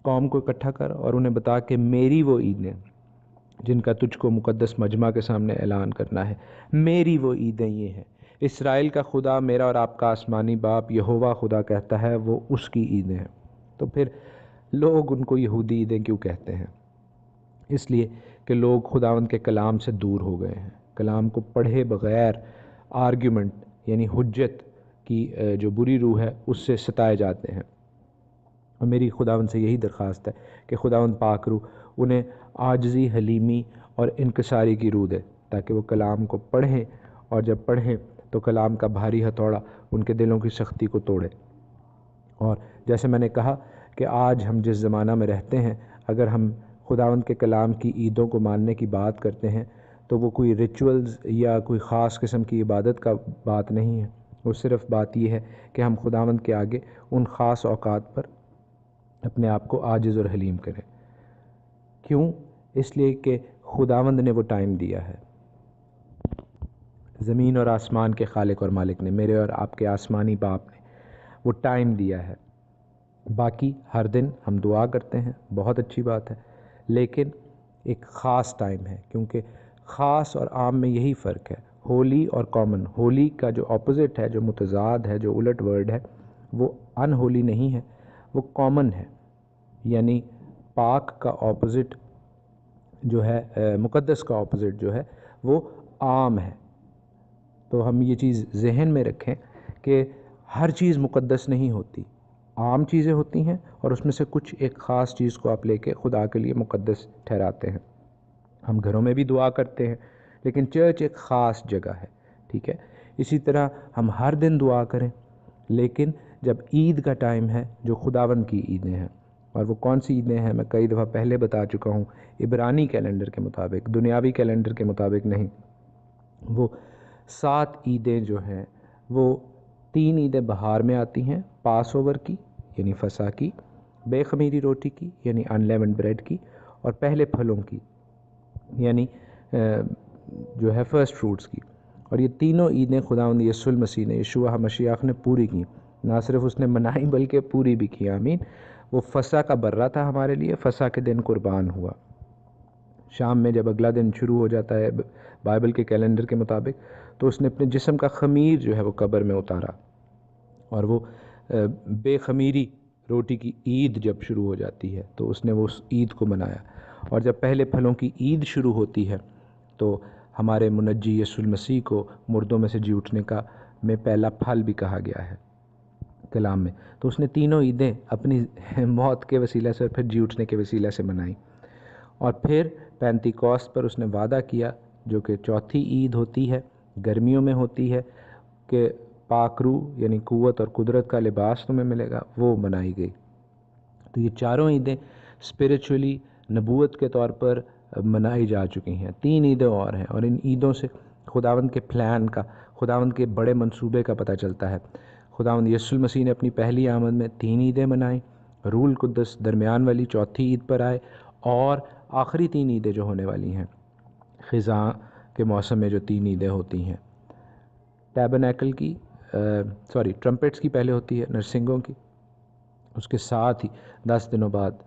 قوم کو اکٹھا کر اور انہیں بتا کہ میری وہ عیدیں جن کا تجھ کو مقدس مجمع کے سامنے اعلان کرنا ہے، میری وہ عیدیں یہ ہیں۔ اسرائیل کا خدا میرا اور آپ کا آسمانی باپ یہوہ خدا کہتا ہے وہ اس کی عیدیں ہیں۔ تو پھر لوگ ان کو یہودی عیدیں کیوں کہتے ہیں؟ اس لیے کہ لوگ خداوند کے کلام سے دور ہو گئے ہیں، کلام کو پڑھے بغیر آرگیومنٹ یعنی حجت کی جو بری روح ہے اس سے ستائے جاتے ہیں۔ اور میری خداوند سے یہی درخواست ہے کہ خداوند پاک روح انہیں عاجزی، حلیمی اور انکساری کی روح دے، تاکہ وہ کلام کو پڑھیں، اور جب پڑھیں تو کلام کا بھاری ہتھوڑا ان کے دلوں کی سختی کو توڑے۔ اور جیسے میں نے کہا کہ آج ہم جس زمانہ میں رہتے ہیں، اگر ہم خداوند کے کلام کی عیدوں کو ماننے کی بات کرتے ہیں تو وہ کوئی ریچولز یا کوئی خاص قسم کی عبادت کا بات نہیں ہے، وہ صرف بات یہ ہے کہ ہم خداوند کے آگے ان خاص اوقات پر اپنے آپ کو عاجز اور حلیم کریں۔ کیوں؟ اس لیے کہ خداوند نے وہ ٹائم دیا ہے، زمین اور آسمان کے خالق اور مالک نے، میرے اور آپ کے آسمانی باپ نے وہ ٹائم دیا ہے۔ باقی ہر دن ہم دعا کرتے ہیں، بہت اچھی بات ہے، لیکن ایک خاص ٹائم ہے، کیونکہ خاص اور عام میں یہی فرق ہے، ہولی اور کامن۔ ہولی کا جو اپوزٹ ہے، جو متضاد ہے، جو الٹ ورڈ ہے، وہ ان ہولی نہیں ہے، وہ کامن ہے، یعنی پاک کا اپوزٹ جو ہے، مقدس کا اپوزٹ جو ہے وہ عام ہے۔ تو ہم یہ چیز ذہن میں رکھیں کہ ہر چیز مقدس نہیں ہوتی، عام چیزیں ہوتی ہیں، اور اس میں سے کچھ ایک خاص چیز کو آپ لے کے خدا کے لیے مقدس ٹھہراتے ہیں۔ ہم گھروں میں بھی دعا کرتے ہیں، لیکن چرچ ایک خاص جگہ ہے، ٹھیک ہے؟ اسی طرح ہم ہر دن دعا کریں، لیکن جب عید کا ٹائم ہے جو خداوند کی عیدیں ہیں، اور وہ کون سی عیدیں ہیں میں کئی دفعہ پہلے بتا چکا ہوں، عبرانی کیلنڈر کے مطابق، دنیاوی کیلنڈر کے مطابق نہیں۔ وہ 7 عیدیں جو ہیں، وہ 3 عیدیں بہار میں آتی ہیں، پاس اوور کی یعنی فسح کی، بے خمیری روٹی کی یعنی ان لیونڈ بریڈ کی، اور پہلے پھلوں کی یعنی جو ہے فرسٹ فروٹس کی۔ اور یہ تینوں عیدیں خداوند یسوع المسیح نے، یشوع مشیخ نے پوری کی، نہ صرف اس نے منائی بلکہ پوری بھی کی، آمین۔ وہ فسح کا برہ تھا ہمارے لیے، فسح کے دن قربان ہوا۔ شام میں جب اگلا دن شروع ہو جاتا ہے بائبل کے کیلنڈر کے مطابق، تو اس نے اپنے جسم کا خمیر جو ہے وہ قبر میں اتارا، اور وہ بے خمیری روٹی کی عید جب شروع ہو جاتی ہے تو اس نے وہ اس عید کو منایا۔ اور جب پہلے پھلوں کی عید شروع ہوتی ہے تو ہمارے منجی یسوع المسیح کو مردوں میں سے جی اٹھنے کا میں پہلا پھل بھی کہا گیا ہے کلام میں۔ تو اس نے تینوں عیدیں اپنی موت کے وسیلہ سے اور پھر جی اٹھنے کے وسیلہ سے منائیں، اور پھر پینتیکوست پر اس نے وعدہ کیا، جو کہ چوتھی عید ہوتی ہے، گرمیوں میں ہوتی ہے، کہ پاک روح یعنی قوت اور قدرت کا لباس تمہیں ملے گا، وہ منائی گئی۔ تو یہ چاروں عیدیں اسپریچولی نبوت کے طور پر منائی جا چکی ہیں۔ 3 عیدیں اور ہیں، اور ان عیدوں سے خداوند کے پلان کا، خداوند کے بڑے منصوبے کا پتہ چلتا ہے۔ خداوند یسوع المسیح نے اپنی پہلی آمد میں 3 عیدیں منائیں، روح القدس درمیان والی چوتھی عید پر آئے، اور آخری 3 عیدیں جو ہونے والی ہیں خزاں کے موسم میں جو 3 عیدیں ہوتی ہیں، ٹیبرنیکل کی ٹرمپٹس کی پہلے ہوتی ہے، نرسنگوں کی، اس کے ساتھ ہی 10 دنوں بعد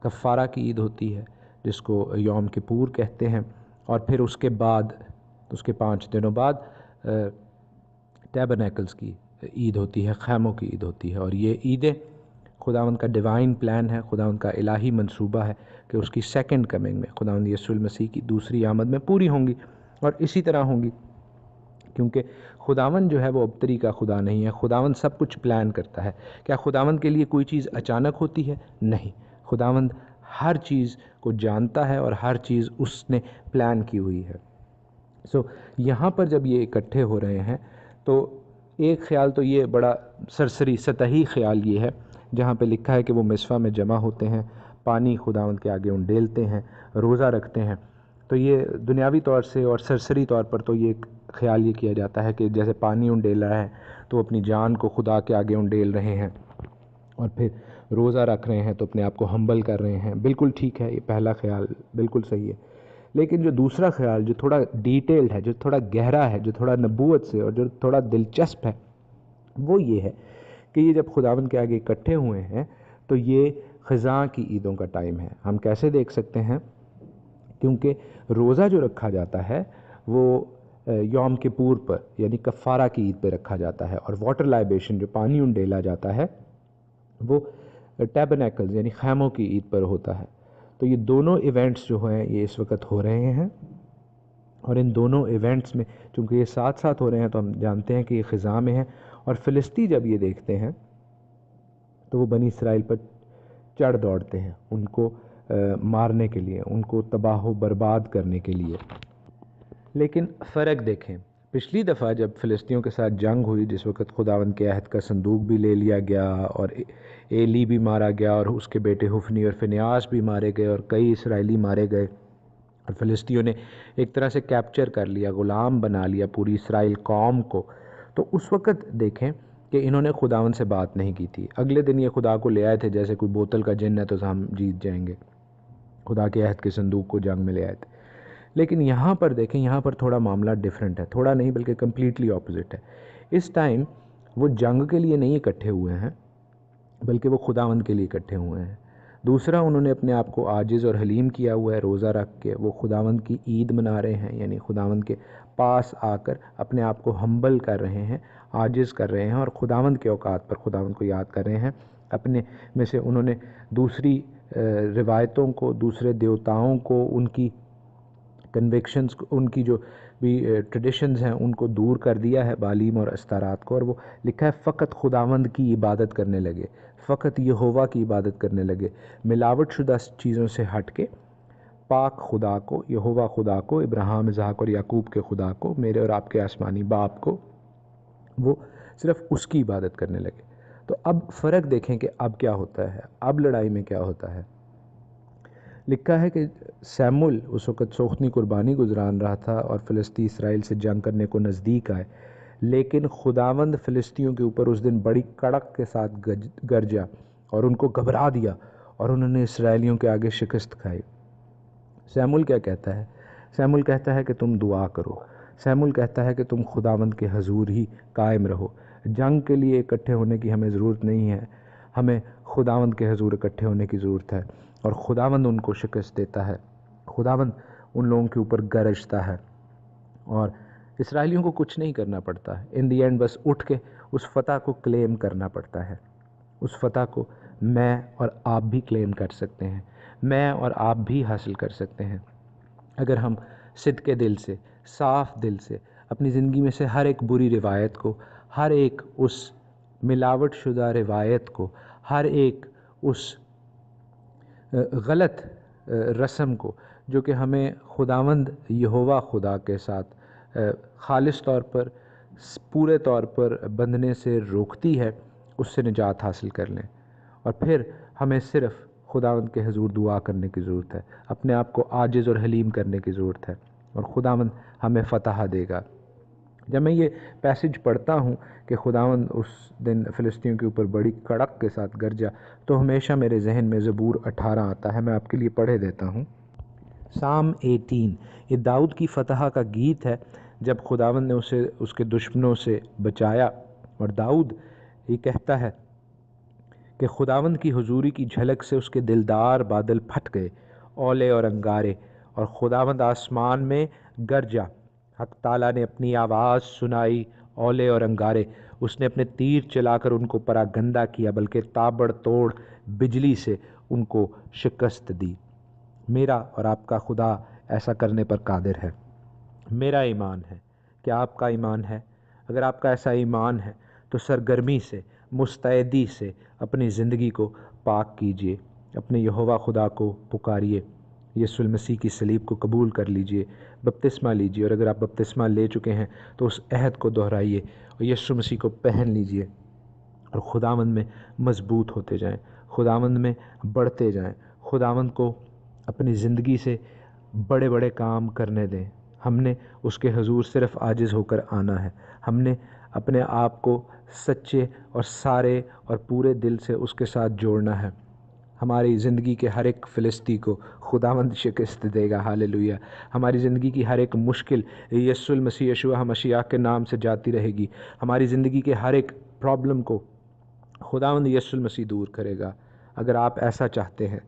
کفارہ کی عید ہوتی ہے جس کو یوم کپور کہتے ہیں، اور پھر اس کے بعد اس کے 5 دنوں بعد ٹیبرنیکلز کی عید ہوتی ہے، خیموں کی عید ہوتی ہے۔ اور یہ عیدیں خداوند کا ڈیوائن پلان ہے، خداوند کا الہی منصوبہ ہے کہ اس کی سیکنڈ کمنگ میں خداوند یسوع المسیح کی دوسری آمد میں پوری ہوں گی، اور اسی طرح ہوں گی کیونکہ خداوند جو ہے وہ ابتری کا خدا نہیں ہے، خداوند سب کچھ پلان کرتا ہے۔ کیا خداوند کے لیے کوئی چیز اچانک ہوتی ہے؟ نہیں، خداوند ہر چیز کو جانتا ہے اور ہر چیز اس نے پلان کی ہوئی ہے۔ یہاں پر جب یہ اکٹھے ہو رہے ہیں تو ایک خیال تو یہ بڑا سرسری سطحی خیال یہ ہے جہاں پہ لکھا ہے کہ وہ مصفا میں جمع ہوتے ہیں، پانی خداوند کے آگے انڈیلتے ہیں، روزہ رکھتے ہیں۔ تو یہ دنیاوی طور سے اور سرسری طور پر تو یہ خیال یہ کیا جاتا ہے کہ جیسے پانی انڈیل رہا ہے تو اپنی جان کو خدا کے آگے انڈیل رہے ہیں، اور پھر روزہ رکھ رہے ہیں تو اپنے آپ کو ہمبل کر رہے ہیں۔ بالکل ٹھیک ہے، یہ پہلا خیال بالکل صحیح ہے، لیکن جو دوسرا خیال جو تھوڑا ڈیٹیلڈ ہے، جو تھوڑا گہرا ہے، جو تھوڑا نبوت سے اور جو تھوڑا دلچسپ ہے، وہ یہ ہے کہ یہ جب خداوند کے آگے اکٹھے ہوئے ہیں تو یہ خزاں کی عیدوں کا ٹائم ہے۔ ہم کیسے دیکھ سکتے ہیں؟ کیونکہ روزہ جو رکھا جاتا ہے وہ یوم کپور پر یعنی کفارہ کی عید پہ رکھا جاتا ہے، اور واٹر لائبیشن جو پانی انڈیلا جاتا ہے وہ ٹیبرنیکلز یعنی خیموں کی عید پر ہوتا ہے۔ تو یہ دونوں ایونٹس جو ہیں یہ اس وقت ہو رہے ہیں، اور ان دونوں ایونٹس میں چونکہ یہ ساتھ ساتھ ہو رہے ہیں تو ہم جانتے ہیں کہ یہ خزاں میں ہے، اور فلسطی جب یہ دیکھتے ہیں تو وہ بنی اسرائیل پر چڑھ دوڑتے ہیں ان کو مارنے کے لیے، ان کو تباہ و برباد کرنے کے لیے۔ لیکن فرق دیکھیں، پچھلی دفعہ جب فلسطینیوں کے ساتھ جنگ ہوئی، جس وقت خداوند کے عہد کا صندوق بھی لے لیا گیا اور ایلی بھی مارا گیا اور اس کے بیٹے حفنی اور فنیاس بھی مارے گئے اور کئی اسرائیلی مارے گئے، اور فلسطینیوں نے ایک طرح سے کیپچر کر لیا، غلام بنا لیا پوری اسرائیل قوم کو، تو اس وقت دیکھیں کہ انہوں نے خداوند سے بات نہیں کی تھی۔ اگلے دن یہ خدا کو لے آئے تھے جیسے کوئی بوتل کا جن ہے تو ہم جیت جائیں گے، خدا کے عہد کے صندوق کو جنگ میں لے آئے تھے۔ لیکن یہاں پر دیکھیں، یہاں پر تھوڑا معاملہ ڈیفرنٹ ہے، تھوڑا نہیں بلکہ کمپلیٹلی اپوزٹ ہے۔ اس ٹائم وہ جنگ کے لیے نہیں اکٹھے ہوئے ہیں بلکہ وہ خداوند کے لیے اکٹھے ہوئے ہیں۔ دوسرا، انہوں نے اپنے آپ کو عاجز اور حلیم کیا ہوا ہے، روزہ رکھ کے وہ خداوند کی عید منا رہے ہیں، یعنی خداوند کے پاس آ کر اپنے آپ کو ہمبل کر رہے ہیں، عاجز کر رہے ہیں، اور خداوند کے اوقات پر خداوند کو یاد کر رہے ہیں۔ اپنے میں سے انہوں نے دوسری روایتوں کو، دوسرے دیوتاؤں کو، ان کی کنوکشنز، ان کی جو بھی ٹریڈیشنز ہیں ان کو دور کر دیا ہے، بالیم اور استارات کو، اور وہ لکھا ہے فقط خداوند کی عبادت کرنے لگے، فقط یہوہ کی عبادت کرنے لگے، ملاوٹ شدہ چیزوں سے ہٹ کے پاک خدا کو، یہوہ خدا کو، ابراہیم، اسحاق اور یعقوب کے خدا کو، میرے اور آپ کے آسمانی باپ کو، وہ صرف اس کی عبادت کرنے لگے۔ تو اب فرق دیکھیں کہ اب کیا ہوتا ہے، اب لڑائی میں کیا ہوتا ہے۔ لکھا ہے کہ سیمول اس وقت سوختنی قربانی گزران رہا تھا اور فلسطی اسرائیل سے جنگ کرنے کو نزدیک آئے، لیکن خداوند فلسطینیوں کے اوپر اس دن بڑی کڑک کے ساتھ گرجا اور ان کو گھبرا دیا، اور انہوں نے اسرائیلیوں کے آگے شکست کھائی۔ سیمول کیا کہتا ہے؟ سیمول کہتا ہے کہ تم دعا کرو، سیمول کہتا ہے کہ تم خداوند کے حضور ہی قائم رہو۔ جنگ کے لیے اکٹھے ہونے کی ہمیں ضرورت نہیں ہے، ہمیں خداوند کے حضور اکٹھے ہونے کی ضرورت ہے، اور خداوند ان کو شکست دیتا ہے، خداوند ان لوگوں کے اوپر گرجتا ہے، اور اسرائیلیوں کو کچھ نہیں کرنا پڑتا ہے۔ ان دی اینڈ بس اٹھ کے اس فتح کو کلیم کرنا پڑتا ہے۔ اس فتح کو میں اور آپ بھی کلیم کر سکتے ہیں، میں اور آپ بھی حاصل کر سکتے ہیں، اگر ہم صدقے دل سے، صاف دل سے اپنی زندگی میں سے ہر ایک بری روایت کو، ہر ایک اس ملاوٹ شدہ روایت کو، ہر ایک اس غلط رسم کو جو کہ ہمیں خداوند یہوہ خدا کے ساتھ خالص طور پر، پورے طور پر بندھنے سے روکتی ہے، اس سے نجات حاصل کر لیں۔ اور پھر ہمیں صرف خداوند کے حضور دعا کرنے کی ضرورت ہے، اپنے آپ کو عاجز اور حلیم کرنے کی ضرورت ہے، اور خداوند ہمیں فتح دے گا۔ جب میں یہ پیسج پڑھتا ہوں کہ خداوند اس دن فلسطینیوں کے اوپر بڑی کڑک کے ساتھ گرجا، تو ہمیشہ میرے ذہن میں زبور 18 آتا ہے، میں آپ کے لیے پڑھے دیتا ہوں۔ سام 18، یہ داؤد کی فتح کا گیت ہے، جب خداوند نے اسے اس کے دشمنوں سے بچایا، اور داؤد یہ کہتا ہے کہ خداوند کی حضوری کی جھلک سے اس کے دلدار بادل پھٹ گئے، اولے اور انگارے، اور خداوند آسمان میں گرجا۔ حق تعالیٰ نے اپنی آواز سنائی، اولے اور انگارے، اس نے اپنے تیر چلا کر ان کو پراگندہ کیا، بلکہ تابڑ توڑ بجلی سے ان کو شکست دی۔ میرا اور آپ کا خدا ایسا کرنے پر قادر ہے۔ میرا ایمان ہے، کیا آپ کا ایمان ہے؟ اگر آپ کا ایسا ایمان ہے تو سرگرمی سے، مستعدی سے اپنی زندگی کو پاک کیجیے، اپنے یہوہ خدا کو پکاریے، یسوع المسیح کی صلیب کو قبول کر لیجئے، بپتسمہ لیجئے، اور اگر آپ بپتسمہ لے چکے ہیں تو اس عہد کو دہرائیے اور یسوع مسیح کو پہن لیجئے، اور خداوند میں مضبوط ہوتے جائیں، خداوند میں بڑھتے جائیں، خداوند کو اپنی زندگی سے بڑے بڑے کام کرنے دیں۔ ہم نے اس کے حضور صرف عاجز ہو کر آنا ہے، ہم نے اپنے آپ کو سچے اور سارے اور پورے دل سے اس کے ساتھ جوڑنا ہے۔ ہماری زندگی کے ہر ایک فلسطی کو خداوند شکست دے گا، ہاللویہ۔ ہماری زندگی کی ہر ایک مشکل یسوع المسیح یشوع مسیح کے نام سے جاتی رہے گی۔ ہماری زندگی کے ہر ایک پرابلم کو خداوند یسوع المسیح دور کرے گا۔ اگر آپ ایسا چاہتے ہیں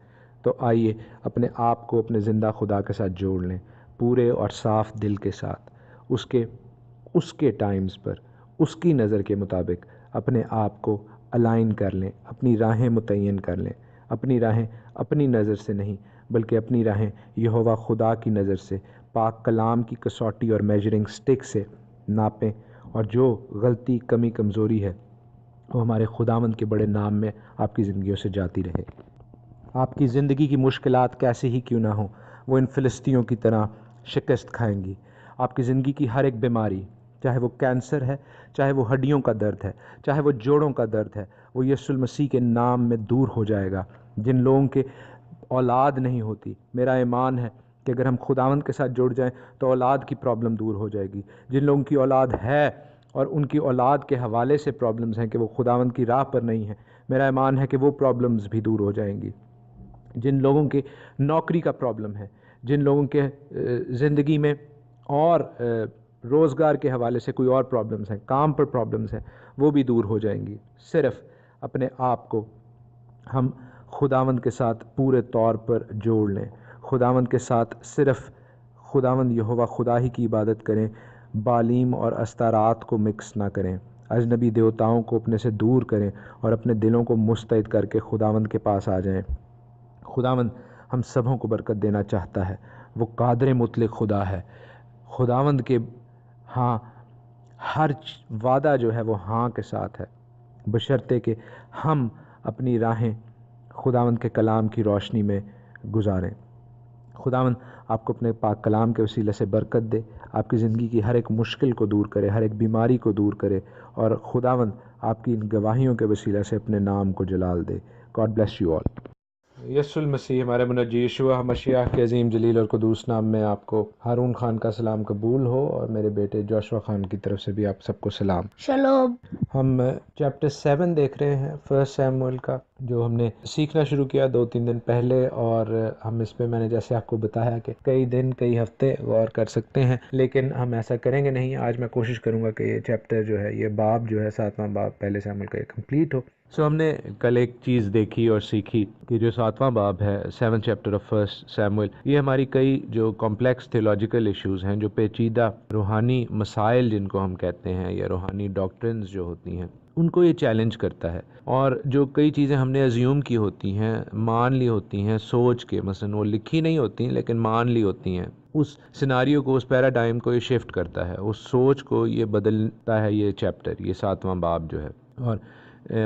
تو آئیے اپنے آپ کو اپنے زندہ خدا کے ساتھ جوڑ لیں، پورے اور صاف دل کے ساتھ، اس کے ٹائمز پر، اس کی نظر کے مطابق اپنے آپ کو الائن کر لیں، اپنی راہیں متعین کر لیں۔ اپنی راہیں اپنی نظر سے نہیں، بلکہ اپنی راہیں یہوہ خدا کی نظر سے، پاک کلام کی کسوٹی اور میجرنگ سٹک سے ناپیں، اور جو غلطی، کمی، کمزوری ہے وہ ہمارے خداوند کے بڑے نام میں آپ کی زندگیوں سے جاتی رہے۔ آپ کی زندگی کی مشکلات کیسے ہی کیوں نہ ہوں، وہ ان فلسطینیوں کی طرح شکست کھائیں گی۔ آپ کی زندگی کی ہر ایک بیماری، چاہے وہ کینسر ہے، چاہے وہ ہڈیوں کا درد ہے، چاہے وہ جوڑوں کا درد ہے، وہ یسوع المسیح کے نام میں دور ہو جائے گا۔ جن لوگوں کے اولاد نہیں ہوتی، میرا ایمان ہے کہ اگر ہم خداوند کے ساتھ جڑ جائیں تو اولاد کی پرابلم دور ہو جائے گی۔ جن لوگوں کی اولاد ہے اور ان کی اولاد کے حوالے سے پرابلمز ہیں کہ وہ خداوند کی راہ پر نہیں ہیں، میرا ایمان ہے کہ وہ پرابلمز بھی دور ہو جائیں گی۔ جن لوگوں کے نوکری کا پرابلم ہے، جن لوگوں کے زندگی میں اور روزگار کے حوالے سے کوئی اور پرابلمز ہیں، کام پر پرابلمز ہیں، وہ بھی دور ہو جائیں گی۔ صرف اپنے آپ کو ہم خداوند کے ساتھ پورے طور پر جوڑ لیں، خداوند کے ساتھ صرف خداوند یہوہ خدا ہی کی عبادت کریں، بالیم اور استارات کو مکس نہ کریں، اجنبی دیوتاؤں کو اپنے سے دور کریں اور اپنے دلوں کو مستعد کر کے خداوند کے پاس آ جائیں۔ خداوند ہم سبوں کو برکت دینا چاہتا ہے، وہ قادر مطلق خدا ہے۔ خداوند کے ہاں ہر وعدہ جو ہے وہ ہاں کے ساتھ ہے، بشرطے کہ ہم اپنی راہیں خداوند کے کلام کی روشنی میں گزاریں۔ خداوند آپ کو اپنے پاک کلام کے وسیلے سے برکت دے، آپ کی زندگی کی ہر ایک مشکل کو دور کرے، ہر ایک بیماری کو دور کرے، اور خداوند آپ کی ان گواہیوں کے وسیلے سے اپنے نام کو جلال دے۔ God bless you all. یسوع المسیح ہمارے منجی یشوع مسیح کے عظیم جلیل اور قدوس نام میں آپ کو ہارون خان کا سلام قبول ہو، اور میرے بیٹے جوشوا خان کی طرف سے بھی آپ سب کو سلام۔ شلوم۔ ہم چیپٹر 7 دیکھ رہے ہیں فرسٹ سیموئیل کا، جو ہم نے سیکھنا شروع کیا 2-3 دن پہلے، اور ہم اس پہ میں نے جیسے آپ کو بتایا کہ کئی دن کئی ہفتے غور کر سکتے ہیں، لیکن ہم ایسا کریں گے نہیں۔ آج میں کوشش کروں گا کہ یہ چیپٹر جو ہے، یہ باب جو ہے 7واں باب پہلے سیموئیل کا، یہ کمپلیٹ ہو۔ ہم نے کل ایک چیز دیکھی اور سیکھی کہ جو 7واں باب ہے 7 چیپٹر آف فرسٹ سیموئیل، یہ ہماری کئی جو کمپلیکس تھیولوجیکل ایشوز ہیں، جو پیچیدہ روحانی مسائل جن کو ہم کہتے ہیں، یا روحانی ڈاکٹرنز جو ہوتی ہیں، ان کو یہ چیلنج کرتا ہے۔ اور جو کئی چیزیں ہم نے ازیوم کی ہوتی ہیں، مان لی ہوتی ہیں سوچ کے، مثلا وہ لکھی نہیں ہوتی لیکن مان لی ہوتی ہیں، اس سیناریو کو، اس پیراڈائم کو یہ شفٹ کرتا ہے، اس سوچ کو یہ بدلتا ہے یہ چیپٹر، یہ 7واں باب جو ہے۔ اور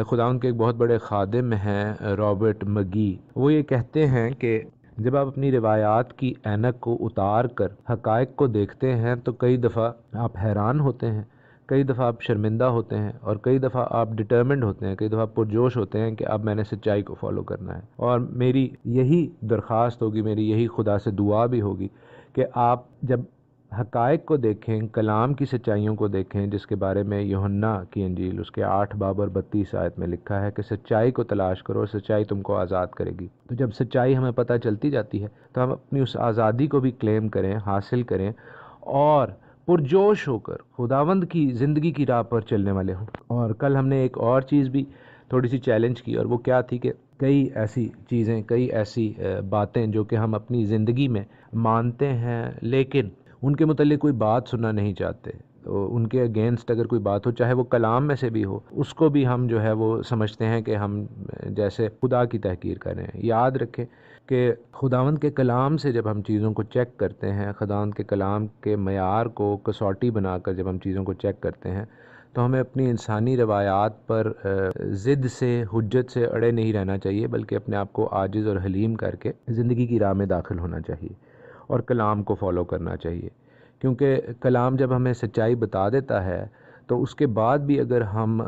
خداوند کے ایک بہت بڑے خادم ہیں رابرٹ مگی، وہ یہ کہتے ہیں کہ جب آپ اپنی روایات کی اینک کو اتار کر حقائق کو دیکھتے ہیں تو کئی دفعہ آپ حیران ہوتے ہیں، کئی دفعہ آپ شرمندہ ہوتے ہیں، اور کئی دفعہ آپ ڈٹرمنڈ ہوتے ہیں، کئی دفعہ پرجوش ہوتے ہیں کہ اب میں نے سچائی کو فالو کرنا ہے۔ اور میری یہی درخواست ہوگی، میری یہی خدا سے دعا بھی ہوگی کہ آپ جب حقائق کو دیکھیں، کلام کی سچائیوں کو دیکھیں، جس کے بارے میں یوحنا کی انجیل اس کے 8 باب اور 32 آیت میں لکھا ہے کہ سچائی کو تلاش کرو، سچائی تم کو آزاد کرے گی۔ تو جب سچائی ہمیں پتہ چلتی جاتی ہے تو ہم اپنی اس آزادی کو بھی کلیم کریں، حاصل کریں، اور پرجوش ہو کر خداوند کی زندگی کی راہ پر چلنے والے ہوں۔ اور کل ہم نے ایک اور چیز بھی تھوڑی سی چیلنج کی، اور وہ کیا تھی کہ کئی ایسی چیزیں، کئی ایسی باتیں جو کہ ہم اپنی زندگی میں مانتے ہیں لیکن ان کے متعلق کوئی بات سننا نہیں چاہتے، ان کے اگینسٹ اگر کوئی بات ہو، چاہے وہ کلام میں سے بھی ہو، اس کو بھی ہم جو ہے وہ سمجھتے ہیں کہ ہم جیسے خدا کی تحقیر کر رہے ہیں۔ یاد رکھیں کہ خداوند کے کلام سے جب ہم چیزوں کو چیک کرتے ہیں، خداوند کے کلام کے معیار کو کسوٹی بنا کر جب ہم چیزوں کو چیک کرتے ہیں، تو ہمیں اپنی انسانی روایات پر ضد سے، حجت سے اڑے نہیں رہنا چاہیے، بلکہ اپنے آپ کو عاجز اور حلیم کر کے زندگی کی راہ میں داخل ہونا چاہیے اور کلام کو فالو کرنا چاہیے، کیونکہ کلام جب ہمیں سچائی بتا دیتا ہے تو اس کے بعد بھی اگر ہم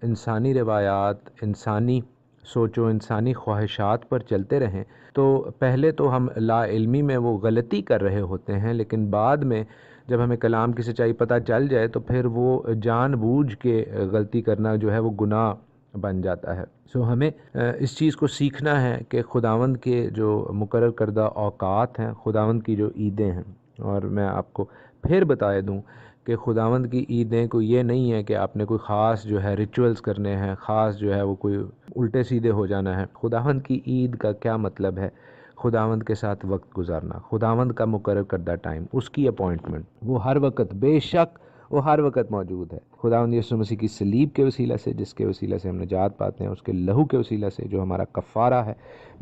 انسانی روایات، انسانی سوچو، انسانی خواہشات پر چلتے رہیں تو پہلے تو ہم لا علمی میں وہ غلطی کر رہے ہوتے ہیں، لیکن بعد میں جب ہمیں کلام کی سچائی پتہ چل جائے تو پھر وہ جان بوجھ کے غلطی کرنا جو ہے وہ گناہ بن جاتا ہے۔ ہمیں اس چیز کو سیکھنا ہے کہ خداوند کے جو مقرر کردہ اوقات ہیں، خداوند کی جو عیدیں ہیں، اور میں آپ کو پھر بتائے دوں کہ خداوند کی عیدیں کوئی یہ نہیں ہے کہ آپ نے کوئی خاص جو ہے ریچولز کرنے ہیں، خاص جو ہے وہ کوئی الٹے سیدھے ہو جانا ہے۔ خداوند کی عید کا کیا مطلب ہے؟ خداوند کے ساتھ وقت گزارنا، خداوند کا مقرر کردہ ٹائم، اس کی اپوائنٹمنٹ، وہ ہر وقت، بے شک وہ ہر وقت موجود ہے۔ خداوند یسوع مسیح کی صلیب کے وسیلہ سے، جس کے وسیلہ سے ہم نجات پاتے ہیں، اس کے لہو کے وسیلہ سے جو ہمارا کفارہ ہے،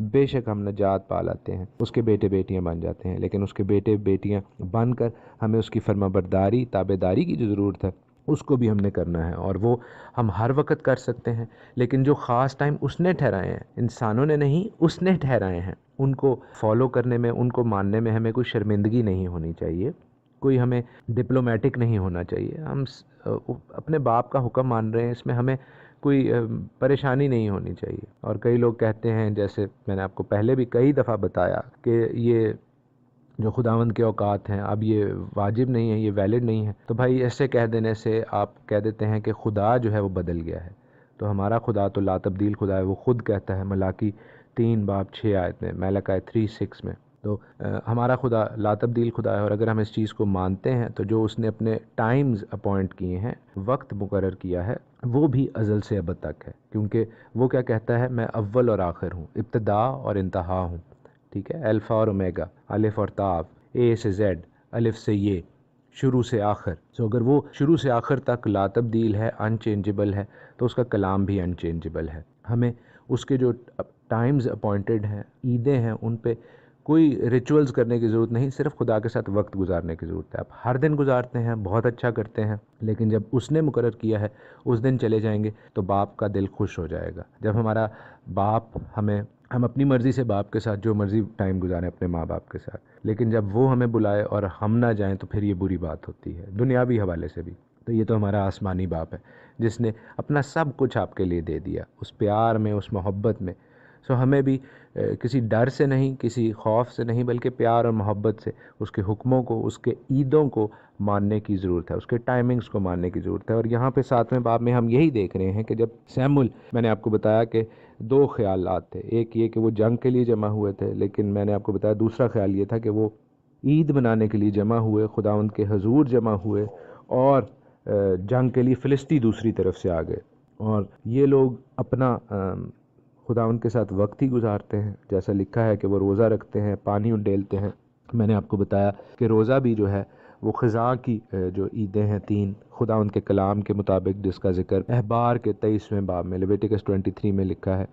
بے شک ہم نجات پا لاتے ہیں، اس کے بیٹے بیٹیاں بن جاتے ہیں، لیکن اس کے بیٹے بیٹیاں بن کر ہمیں اس کی فرما برداری، تابع داری کی جو ضرورت ہے اس کو بھی ہم نے کرنا ہے، اور وہ ہم ہر وقت کر سکتے ہیں، لیکن جو خاص ٹائم اس نے ٹھہرائے ہیں، انسانوں نے نہیں، اس نے ٹھہرائے ہیں، ان کو فالو کرنے میں، ان کو ماننے میں ہمیں کوئی شرمندگی نہیں ہونی چاہیے، کوئی ہمیں ڈپلومیٹک نہیں ہونا چاہیے۔ ہم اپنے باپ کا حکم مان رہے ہیں، اس میں ہمیں کوئی پریشانی نہیں ہونی چاہیے۔ اور کئی لوگ کہتے ہیں، جیسے میں نے آپ کو پہلے بھی کئی دفعہ بتایا کہ یہ جو خداوند کے اوقات ہیں اب یہ واجب نہیں ہے، یہ ویلڈ نہیں ہے، تو بھائی ایسے کہہ دینے سے آپ کہہ دیتے ہیں کہ خدا جو ہے وہ بدل گیا ہے۔ تو ہمارا خدا تو لا تبدیل خدا ہے، وہ خود کہتا ہے ملاکی 3:6 میں، ملکی 3:6 میں، تو ہمارا خدا لا تبدیل خدا ہے، اور اگر ہم اس چیز کو مانتے ہیں تو جو اس نے اپنے ٹائمز اپوائنٹ کیے ہیں، وقت مقرر کیا ہے، وہ بھی ازل سے ابد تک ہے، کیونکہ وہ کیا کہتا ہے؟ میں اول اور آخر ہوں، ابتدا اور انتہا ہوں، ٹھیک ہے، الفا اور اومیگا، الف اور تاء، اے سے زیڈ، الف سے یہ، شروع سے آخر۔ اگر وہ شروع سے آخر تک لا تبدیل ہے، ان چینجبل ہے، تو اس کا کلام بھی ان چینجبل ہے۔ ہمیں اس کے جو ٹائمز اپوائنٹڈ ہیں، عیدیں ہیں، ان پہ کوئی ریچولز کرنے کی ضرورت نہیں، صرف خدا کے ساتھ وقت گزارنے کی ضرورت ہے۔ آپ ہر دن گزارتے ہیں، بہت اچھا کرتے ہیں، لیکن جب اس نے مقرر کیا ہے اس دن چلے جائیں گے تو باپ کا دل خوش ہو جائے گا۔ جب ہمارا باپ ہم اپنی مرضی سے باپ کے ساتھ جو مرضی ٹائم گزاریں اپنے ماں باپ کے ساتھ، لیکن جب وہ ہمیں بلائے اور ہم نہ جائیں تو پھر یہ بری بات ہوتی ہے، دنیاوی حوالے سے بھی۔ تو یہ تو ہمارا آسمانی باپ ہے جس نے اپنا سب کچھ آپ کے لیے دے دیا، اس پیار میں، اس محبت میں۔ ہمیں بھی کسی ڈر سے نہیں، کسی خوف سے نہیں، بلکہ پیار اور محبت سے اس کے حکموں کو، اس کے عیدوں کو ماننے کی ضرورت ہے، اس کے ٹائمنگز کو ماننے کی ضرورت ہے۔ اور یہاں پہ 7ویں باب میں ہم یہی دیکھ رہے ہیں کہ جب سیموئیل، میں نے آپ کو بتایا کہ 2 خیالات تھے، ایک یہ کہ وہ جنگ کے لیے جمع ہوئے تھے، لیکن میں نے آپ کو بتایا دوسرا خیال یہ تھا کہ وہ عید منانے کے لیے جمع ہوئے، خداوند کے حضور جمع ہوئے، اور جنگ کے لیے فلسطی دوسری طرف سے آ گئے، اور یہ لوگ اپنا خداوند کے ساتھ وقت ہی گزارتے ہیں، جیسا لکھا ہے کہ وہ روزہ رکھتے ہیں، پانی انڈیلتے ہیں۔ میں نے آپ کو بتایا کہ روزہ بھی جو ہے وہ خضاع کی جو عیدیں ہیں 3 خداوند کے کلام کے مطابق، جس کا ذکر احبار کے 23ویں باب میں، لیویٹیکس 23 میں لکھا ہے،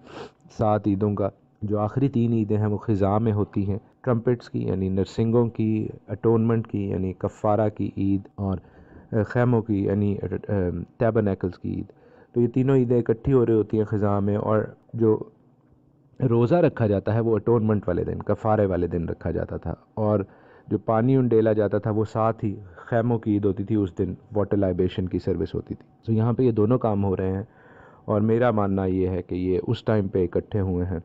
7 عیدوں کا جو آخری 3 عیدیں ہیں وہ خضاع میں ہوتی ہیں، ٹرمپٹس کی یعنی نرسنگوں کی، اٹونمنٹ کی یعنی کفارہ کی عید، اور خیموں کی یعنی ٹیبرنیکلز کی عید۔ تو یہ تینوں عیدیں اکٹھی ہو رہی ہوتی ہیں خضاع میں، اور جو روزہ رکھا جاتا ہے وہ اٹونمنٹ والے دن، کفارے والے دن رکھا جاتا تھا، اور جو پانی انڈیلا جاتا تھا وہ ساتھ ہی خیموں کی عید ہوتی تھی، اس دن واٹر لائبیشن کی سروس ہوتی تھی۔ تو یہاں پہ یہ دونوں کام ہو رہے ہیں، اور میرا ماننا یہ ہے کہ یہ اس ٹائم پہ اکٹھے ہوئے ہیں۔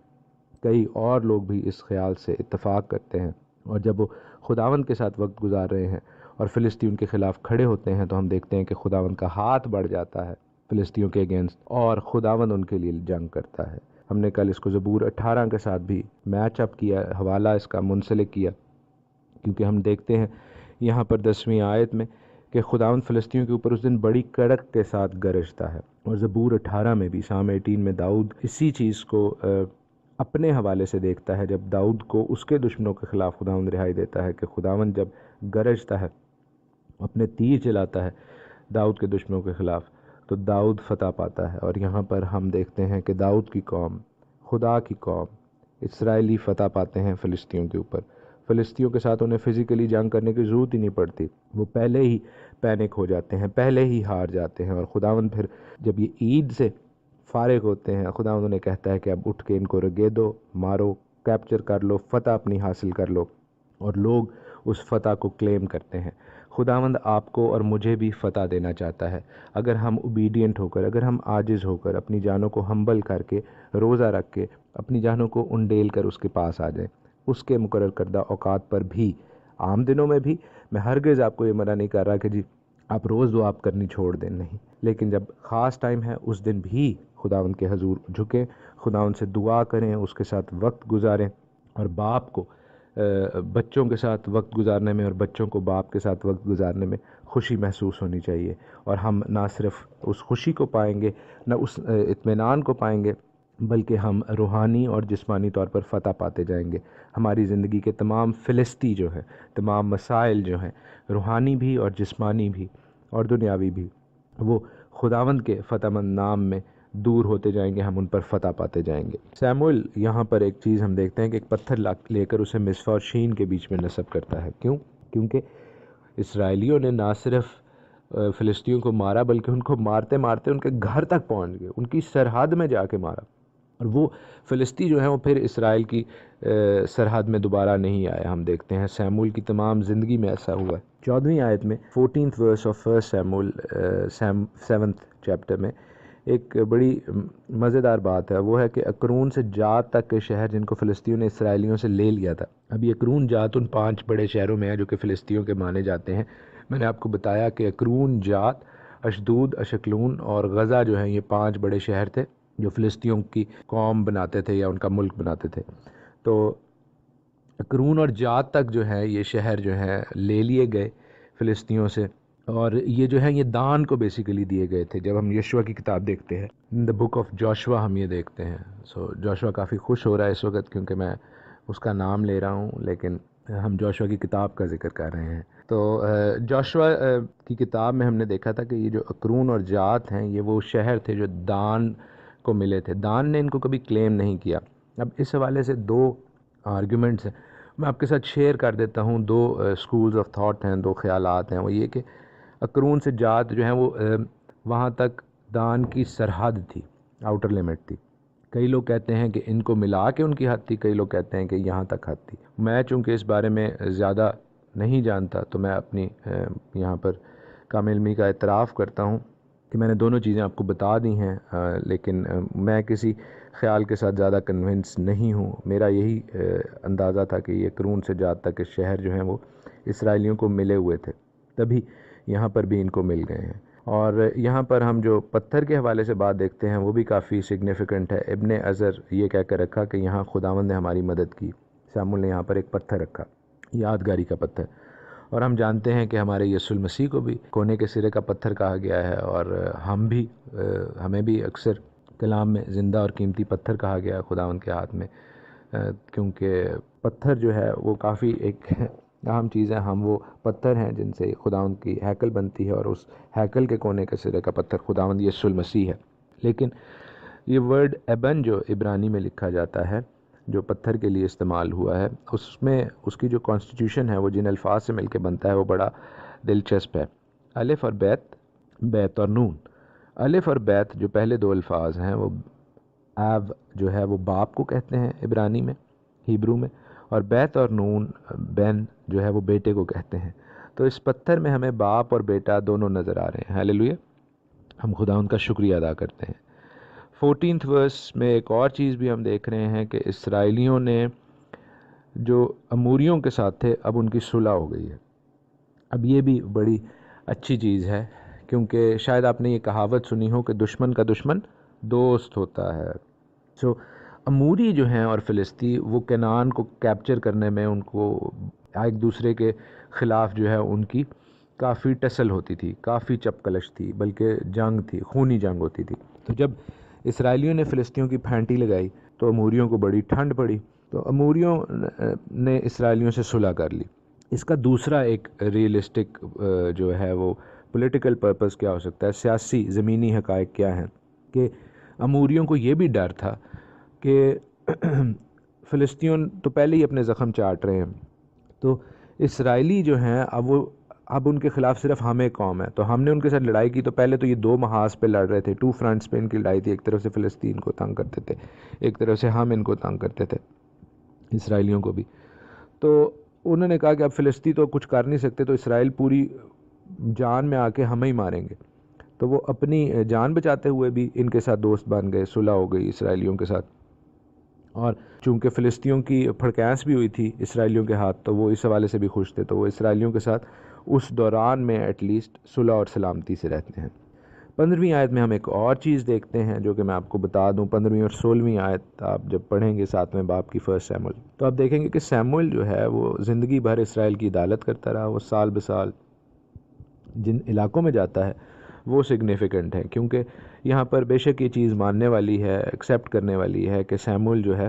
کئی اور لوگ بھی اس خیال سے اتفاق کرتے ہیں، اور جب وہ خداوند کے ساتھ وقت گزار رہے ہیں اور فلسطین کے خلاف کھڑے ہوتے ہیں تو ہم دیکھتے ہیں کہ خداوند کا ہاتھ بڑھ جاتا ہے فلسطینیوں کے اگینسٹ، اور خداوند ان کے لیے جنگ کرتا ہے۔ ہم نے کل اس کو زبور 18 کے ساتھ بھی میچ اپ کیا، حوالہ اس کا منسلک کیا، کیونکہ ہم دیکھتے ہیں یہاں پر 10ویں آیت میں کہ خداوند فلسطینیوں کے اوپر اس دن بڑی کڑک کے ساتھ گرجتا ہے۔ اور زبور 18 میں بھی، Psalm 18 میں داؤد اسی چیز کو اپنے حوالے سے دیکھتا ہے، جب داؤد کو اس کے دشمنوں کے خلاف خداوند رہائی دیتا ہے، کہ خداوند جب گرجتا ہے، اپنے تیر چلاتا ہے داؤد کے دشمنوں کے خلاف، تو داؤد فتح پاتا ہے۔ اور یہاں پر ہم دیکھتے ہیں کہ داؤد کی قوم، خدا کی قوم، اسرائیلی فتح پاتے ہیں فلسطینیوں کے اوپر۔ فلسطینیوں کے ساتھ انہیں فزیکلی جنگ کرنے کی ضرورت ہی نہیں پڑتی، وہ پہلے ہی پینک ہو جاتے ہیں، پہلے ہی ہار جاتے ہیں۔ اور خداوند پھر جب یہ عید سے فارغ ہوتے ہیں، خداوند انہیں کہتا ہے کہ اب اٹھ کے ان کو رگے دو، مارو، کیپچر کر لو، فتح اپنی حاصل کر لو، اور لوگ اس فتح کو کلیم کرتے ہیں۔ خداوند آپ کو اور مجھے بھی فتح دینا چاہتا ہے، اگر ہم اوبیڈینٹ ہو کر، اگر ہم عاجز ہو کر، اپنی جانوں کو ہمبل کر کے، روزہ رکھ کے، اپنی جانوں کو انڈیل کر اس کے پاس آ جائیں، اس کے مقرر کردہ اوقات پر بھی، عام دنوں میں بھی۔ میں ہرگز آپ کو یہ منع نہیں کر رہا کہ جی آپ روز دعا کرنی چھوڑ دیں، نہیں، لیکن جب خاص ٹائم ہے اس دن بھی خداوند کے حضور جھکیں، خداوند سے دعا کریں، اس کے ساتھ وقت گزاریں۔ اور باپ کو بچوں کے ساتھ وقت گزارنے میں، اور بچوں کو باپ کے ساتھ وقت گزارنے میں خوشی محسوس ہونی چاہیے۔ اور ہم نہ صرف اس خوشی کو پائیں گے، نہ اس اطمینان کو پائیں گے، بلکہ ہم روحانی اور جسمانی طور پر فتح پاتے جائیں گے۔ ہماری زندگی کے تمام فلسطی جو ہیں، تمام مسائل جو ہیں، روحانی بھی اور جسمانی بھی اور دنیاوی بھی، وہ خداوند کے فتح مند نام میں دور ہوتے جائیں گے، ہم ان پر فتح پاتے جائیں گے۔ سیموئل یہاں پر ایک چیز ہم دیکھتے ہیں کہ ایک پتھر لے کر اسے مصفا اور شین کے بیچ میں نصب کرتا ہے۔ کیوں؟ کیونکہ اسرائیلیوں نے نہ صرف فلسطینیوں کو مارا، بلکہ ان کو مارتے مارتے ان کے گھر تک پہنچ گئے، ان کی سرحد میں جا کے مارا، اور وہ فلسطی جو ہیں وہ پھر اسرائیل کی سرحد میں دوبارہ نہیں آئے۔ ہم دیکھتے ہیں سیموئل کی تمام زندگی میں ایسا ہوا ہے۔ 14ویں آیت میں 14th verse of 1 Samuel 7th chapter میں ایک بڑی مزیدار بات ہے، وہ ہے کہ اکرون سے جات تک کے شہر جن کو فلسطینیوں نے اسرائیلیوں سے لے لیا تھا۔ اب یہ اکرون جات ان 5 بڑے شہروں میں ہے جو کہ فلسطینیوں کے مانے جاتے ہیں۔ میں نے آپ کو بتایا کہ اکرون، جات، اشدود، اشکلون اور غزہ جو ہیں یہ 5 بڑے شہر تھے جو فلسطینیوں کی قوم بناتے تھے یا ان کا ملک بناتے تھے۔ تو اکرون اور جات تک جو ہے یہ شہر جو ہیں لے لیے گئے فلسطینیوں سے، اور یہ جو ہے یہ دان کو بیسیکلی دیے گئے تھے۔ جب ہم یشوع کی کتاب دیکھتے ہیں، دا بک آف جوشوا، ہم یہ دیکھتے ہیں۔ جوشوا کافی خوش ہو رہا ہے اس وقت کیونکہ میں اس کا نام لے رہا ہوں، لیکن ہم جوشوا کی کتاب کا ذکر کر رہے ہیں۔ تو جوشوا کی کتاب میں ہم نے دیکھا تھا کہ یہ جو اکرون اور جات ہیں یہ وہ شہر تھے جو دان کو ملے تھے۔ دان نے ان کو کبھی کلیم نہیں کیا۔ اب اس حوالے سے 2 آرگیومنٹس ہیں، میں آپ کے ساتھ شیئر کر دیتا ہوں۔ 2 سکولز آف تھاٹ ہیں، 2 خیالات ہیں۔ وہ یہ کہ اکرون سے جات جو ہیں وہ وہاں تک دان کی سرحد تھی، آؤٹر لمٹ تھی۔ کئی لوگ کہتے ہیں کہ ان کو ملا کے ان کی حد تھی، کئی لوگ کہتے ہیں کہ یہاں تک حد تھی۔ میں چونکہ اس بارے میں زیادہ نہیں جانتا تو میں اپنی یہاں پر کم علمی کا اعتراف کرتا ہوں کہ میں نے دونوں چیزیں آپ کو بتا دی ہیں، لیکن میں کسی خیال کے ساتھ زیادہ کنونس نہیں ہوں۔ میرا یہی اندازہ تھا کہ یہ اکرون سے جات تک کے شہر جو ہیں وہ اسرائیلیوں کو ملے ہوئے تھے، تبھی یہاں پر بھی ان کو مل گئے ہیں۔ اور یہاں پر ہم جو پتھر کے حوالے سے بات دیکھتے ہیں وہ بھی کافی سگنیفیکنٹ ہے۔ ابن عزر یہ کہہ کر رکھا کہ یہاں خداوند نے ہماری مدد کی۔ سیموئیل نے یہاں پر ایک پتھر رکھا، یادگاری کا پتھر۔ اور ہم جانتے ہیں کہ ہمارے یسوع المسیح کو بھی کونے کے سرے کا پتھر کہا گیا ہے، اور ہمیں بھی اکثر کلام میں زندہ اور قیمتی پتھر کہا گیا ہے خداوند کے ہاتھ میں، کیونکہ پتھر جو ہے وہ کافی ایک اہم چیز ہے۔ ہم وہ پتھر ہیں جن سے خداوند کی ہیکل بنتی ہے، اور اس ہیکل کے کونے کے سرے کا پتھر خداوند یسوع المسیح ہے۔ لیکن یہ ورڈ ایبن جو عبرانی میں لکھا جاتا ہے، جو پتھر کے لیے استعمال ہوا ہے، اس میں اس کی جو کانسٹیٹیوشن ہے وہ جن الفاظ سے مل کے بنتا ہے وہ بڑا دلچسپ ہے۔ الف اور بیت، بیت اور نون۔ الف اور بیت جو پہلے 2 الفاظ ہیں وہ ایب جو ہے وہ باپ کو کہتے ہیں عبرانی میں، ہیبرو میں، اور بیت اور نون، بین جو ہے وہ بیٹے کو کہتے ہیں۔ تو اس پتھر میں ہمیں باپ اور بیٹا دونوں نظر آ رہے ہیں۔ ہاللیلویہ، ہم خدا ان کا شکریہ ادا کرتے ہیں۔ 14th verse میں ایک اور چیز بھی ہم دیکھ رہے ہیں کہ اسرائیلیوں نے جو اموریوں کے ساتھ تھے اب ان کی صلح ہو گئی ہے۔ اب یہ بھی بڑی اچھی چیز ہے، کیونکہ شاید آپ نے یہ کہاوت سنی ہو کہ دشمن کا دشمن دوست ہوتا ہے۔ اموری جو ہیں اور فلسطی وہ کنعان کو کیپچر کرنے میں ان کو ایک دوسرے کے خلاف جو ہے ان کی کافی ٹسل ہوتی تھی، کافی چپکلش تھی، بلکہ جنگ تھی، خونی جنگ ہوتی تھی۔ تو جب اسرائیلیوں نے فلسطینیوں کی پھینٹی لگائی تو اموریوں کو بڑی ٹھنڈ پڑی، تو اموریوں نے اسرائیلیوں سے صلح کر لی۔ اس کا دوسرا ایک ریئلسٹک جو ہے وہ پولیٹیکل پرپس کیا ہو سکتا ہے، سیاسی زمینی حقائق کیا ہیں، کہ اموریوں کو یہ بھی ڈر تھا کہ فلسطین تو پہلے ہی اپنے زخم چاٹ رہے ہیں، تو اسرائیلی جو ہیں اب ان کے خلاف صرف ہم ایک قوم ہے، تو ہم نے ان کے ساتھ لڑائی کی تو پہلے تو یہ دو محاذ پہ لڑ رہے تھے، 2 فرنٹس پہ ان کی لڑائی تھی، ایک طرف سے فلسطین کو تنگ کرتے تھے، ایک طرف سے ہم ان کو تنگ کرتے تھے، اسرائیلیوں کو بھی۔ تو انہوں نے کہا کہ اب فلسطین تو کچھ کر نہیں سکتے، تو اسرائیل پوری جان میں آ کے ہمیں ہی ماریں گے، تو وہ اپنی جان بچاتے ہوئے بھی ان کے ساتھ دوست بن گئے، صلح ہو گئی اسرائیلیوں کے ساتھ۔ اور چونکہ فلسطینیوں کی پھڑکیس بھی ہوئی تھی اسرائیلیوں کے ہاتھ، تو وہ اس حوالے سے بھی خوش تھے، تو وہ اسرائیلیوں کے ساتھ اس دوران میں ایٹ لیسٹ صلح اور سلامتی سے رہتے ہیں۔ 15ویں آیت میں ہم ایک اور چیز دیکھتے ہیں جو کہ میں آپ کو بتا دوں، 15ویں اور 16ویں آیت آپ جب پڑھیں گے 7ویں باب کی 1 سیموئیل، تو آپ دیکھیں گے کہ سیموئیل جو ہے وہ زندگی بھر اسرائیل کی عدالت کرتا رہا، وہ سال بسال جن علاقوں میں جاتا ہے وہ سگنیفیکنٹ ہے، کیونکہ یہاں پر بے شک یہ چیز ماننے والی ہے، ایکسیپٹ کرنے والی ہے کہ سیموئیل جو ہے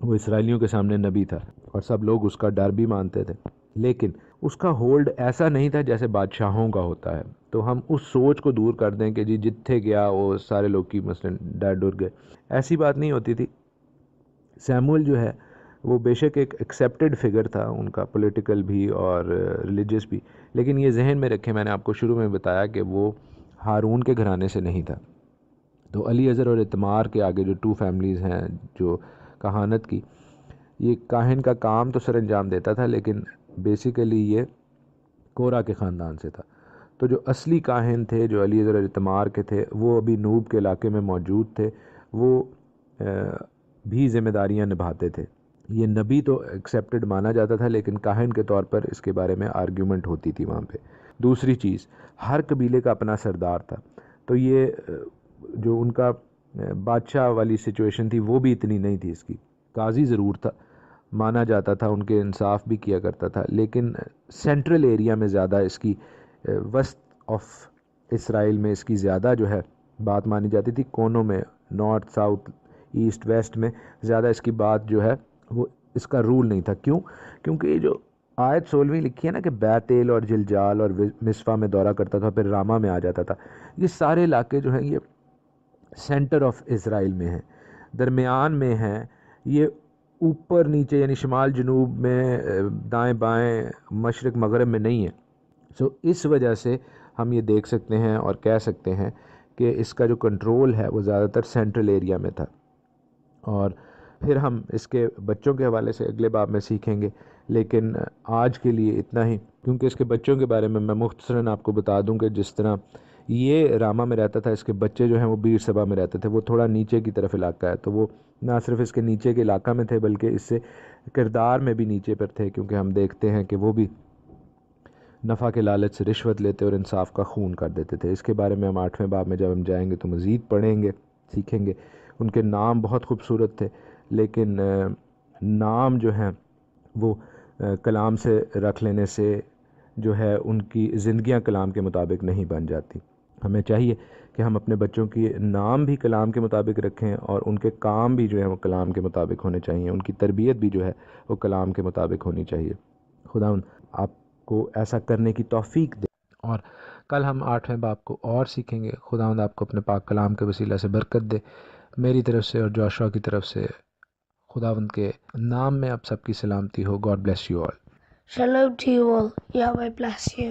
وہ اسرائیلیوں کے سامنے نبی تھا، اور سب لوگ اس کا ڈر بھی مانتے تھے، لیکن اس کا ہولڈ ایسا نہیں تھا جیسے بادشاہوں کا ہوتا ہے۔ تو ہم اس سوچ کو دور کر دیں کہ جی جتھے گیا وہ سارے لوگ کی مثلا ڈر ڈر گئے، ایسی بات نہیں ہوتی تھی۔ سیموئیل جو ہے وہ بے شک ایک ایکسیپٹڈ فگر تھا، ان کا پولیٹیکل بھی اور ریلیجس بھی، لیکن یہ ذہن میں رکھیں، میں نے آپ کو شروع میں بتایا کہ وہ ہارون کے گھرانے سے نہیں تھا۔ تو علی اظہر اور اتمار کے آگے جو 2 فیملیز ہیں جو کہانت کی، یہ کاہن کا کام تو سر انجام دیتا تھا، لیکن بیسیکلی یہ کورا کے خاندان سے تھا۔ تو جو اصلی کاہن تھے جو علی اظہر اور اتمار کے تھے، وہ ابھی نوب کے علاقے میں موجود تھے، وہ بھی ذمہ داریاں نبھاتے تھے۔ یہ نبی تو ایکسیپٹڈ مانا جاتا تھا، لیکن کاہن کے طور پر اس کے بارے میں آرگیومنٹ ہوتی تھی وہاں پہ۔ دوسری چیز، ہر قبیلے کا اپنا سردار تھا، تو یہ جو ان کا بادشاہ والی سچویشن تھی وہ بھی اتنی نہیں تھی اس کی۔ قاضی ضرور تھا، مانا جاتا تھا، ان کے انصاف بھی کیا کرتا تھا، لیکن سینٹرل ایریا میں زیادہ اس کی وسط آف اسرائیل میں اس کی زیادہ جو ہے بات مانی جاتی تھی، کونوں میں نارتھ ساؤتھ ایسٹ ویسٹ میں زیادہ اس کی بات جو ہے وہ اس کا رول نہیں تھا۔ کیوں؟ کیونکہ یہ جو آیت 16ویں لکھی ہے نا کہ بیتیل اور جلجال اور مصفا میں دورہ کرتا تھا، پھر راما میں آ جاتا تھا، یہ سارے علاقے جو ہیں یہ سینٹر آف اسرائیل میں ہیں، درمیان میں ہیں، یہ اوپر نیچے یعنی شمال جنوب میں، دائیں بائیں، مشرق مغرب میں نہیں ہے۔ سو اس وجہ سے ہم یہ دیکھ سکتے ہیں اور کہہ سکتے ہیں کہ اس کا جو کنٹرول ہے وہ زیادہ تر سینٹرل ایریا میں تھا۔ اور پھر ہم اس کے بچوں کے حوالے سے اگلے باب میں سیکھیں گے، لیکن آج کے لیے اتنا ہی، کیونکہ اس کے بچوں کے بارے میں مختصراً آپ کو بتا دوں کہ جس طرح یہ راما میں رہتا تھا، اس کے بچے جو ہیں وہ بیر سبا میں رہتے تھے، وہ تھوڑا نیچے کی طرف علاقہ ہے، تو وہ نہ صرف اس کے نیچے کے علاقہ میں تھے بلکہ اس سے کردار میں بھی نیچے پر تھے، کیونکہ ہم دیکھتے ہیں کہ وہ بھی نفع کے لالچ سے رشوت لیتے اور انصاف کا خون کر دیتے تھے۔ اس کے بارے میں ہم 8ویں باب میں جب ہم جائیں گے تو مزید پڑھیں گے، سیکھیں گے۔ ان کے نام بہت خوبصورت تھے، لیکن نام جو ہیں وہ کلام سے رکھ لینے سے جو ہے ان کی زندگیاں کلام کے مطابق نہیں بن جاتی۔ ہمیں چاہیے کہ ہم اپنے بچوں کی نام بھی کلام کے مطابق رکھیں، اور ان کے کام بھی جو ہے وہ کلام کے مطابق ہونے چاہیے، ان کی تربیت بھی جو ہے وہ کلام کے مطابق ہونی چاہیے۔ خدا آپ کو ایسا کرنے کی توفیق دے، اور کل ہم 8ویں باب کو اور سیکھیں گے۔ خداوند آپ کو اپنے پاک کلام کے وسیلہ سے برکت دے، میری طرف سے اور جوشوا کی طرف سے خداوند کے نام میں آپ سب کی سلامتی ہو۔ God bless you all. Shalom to you all. Yahweh bless you.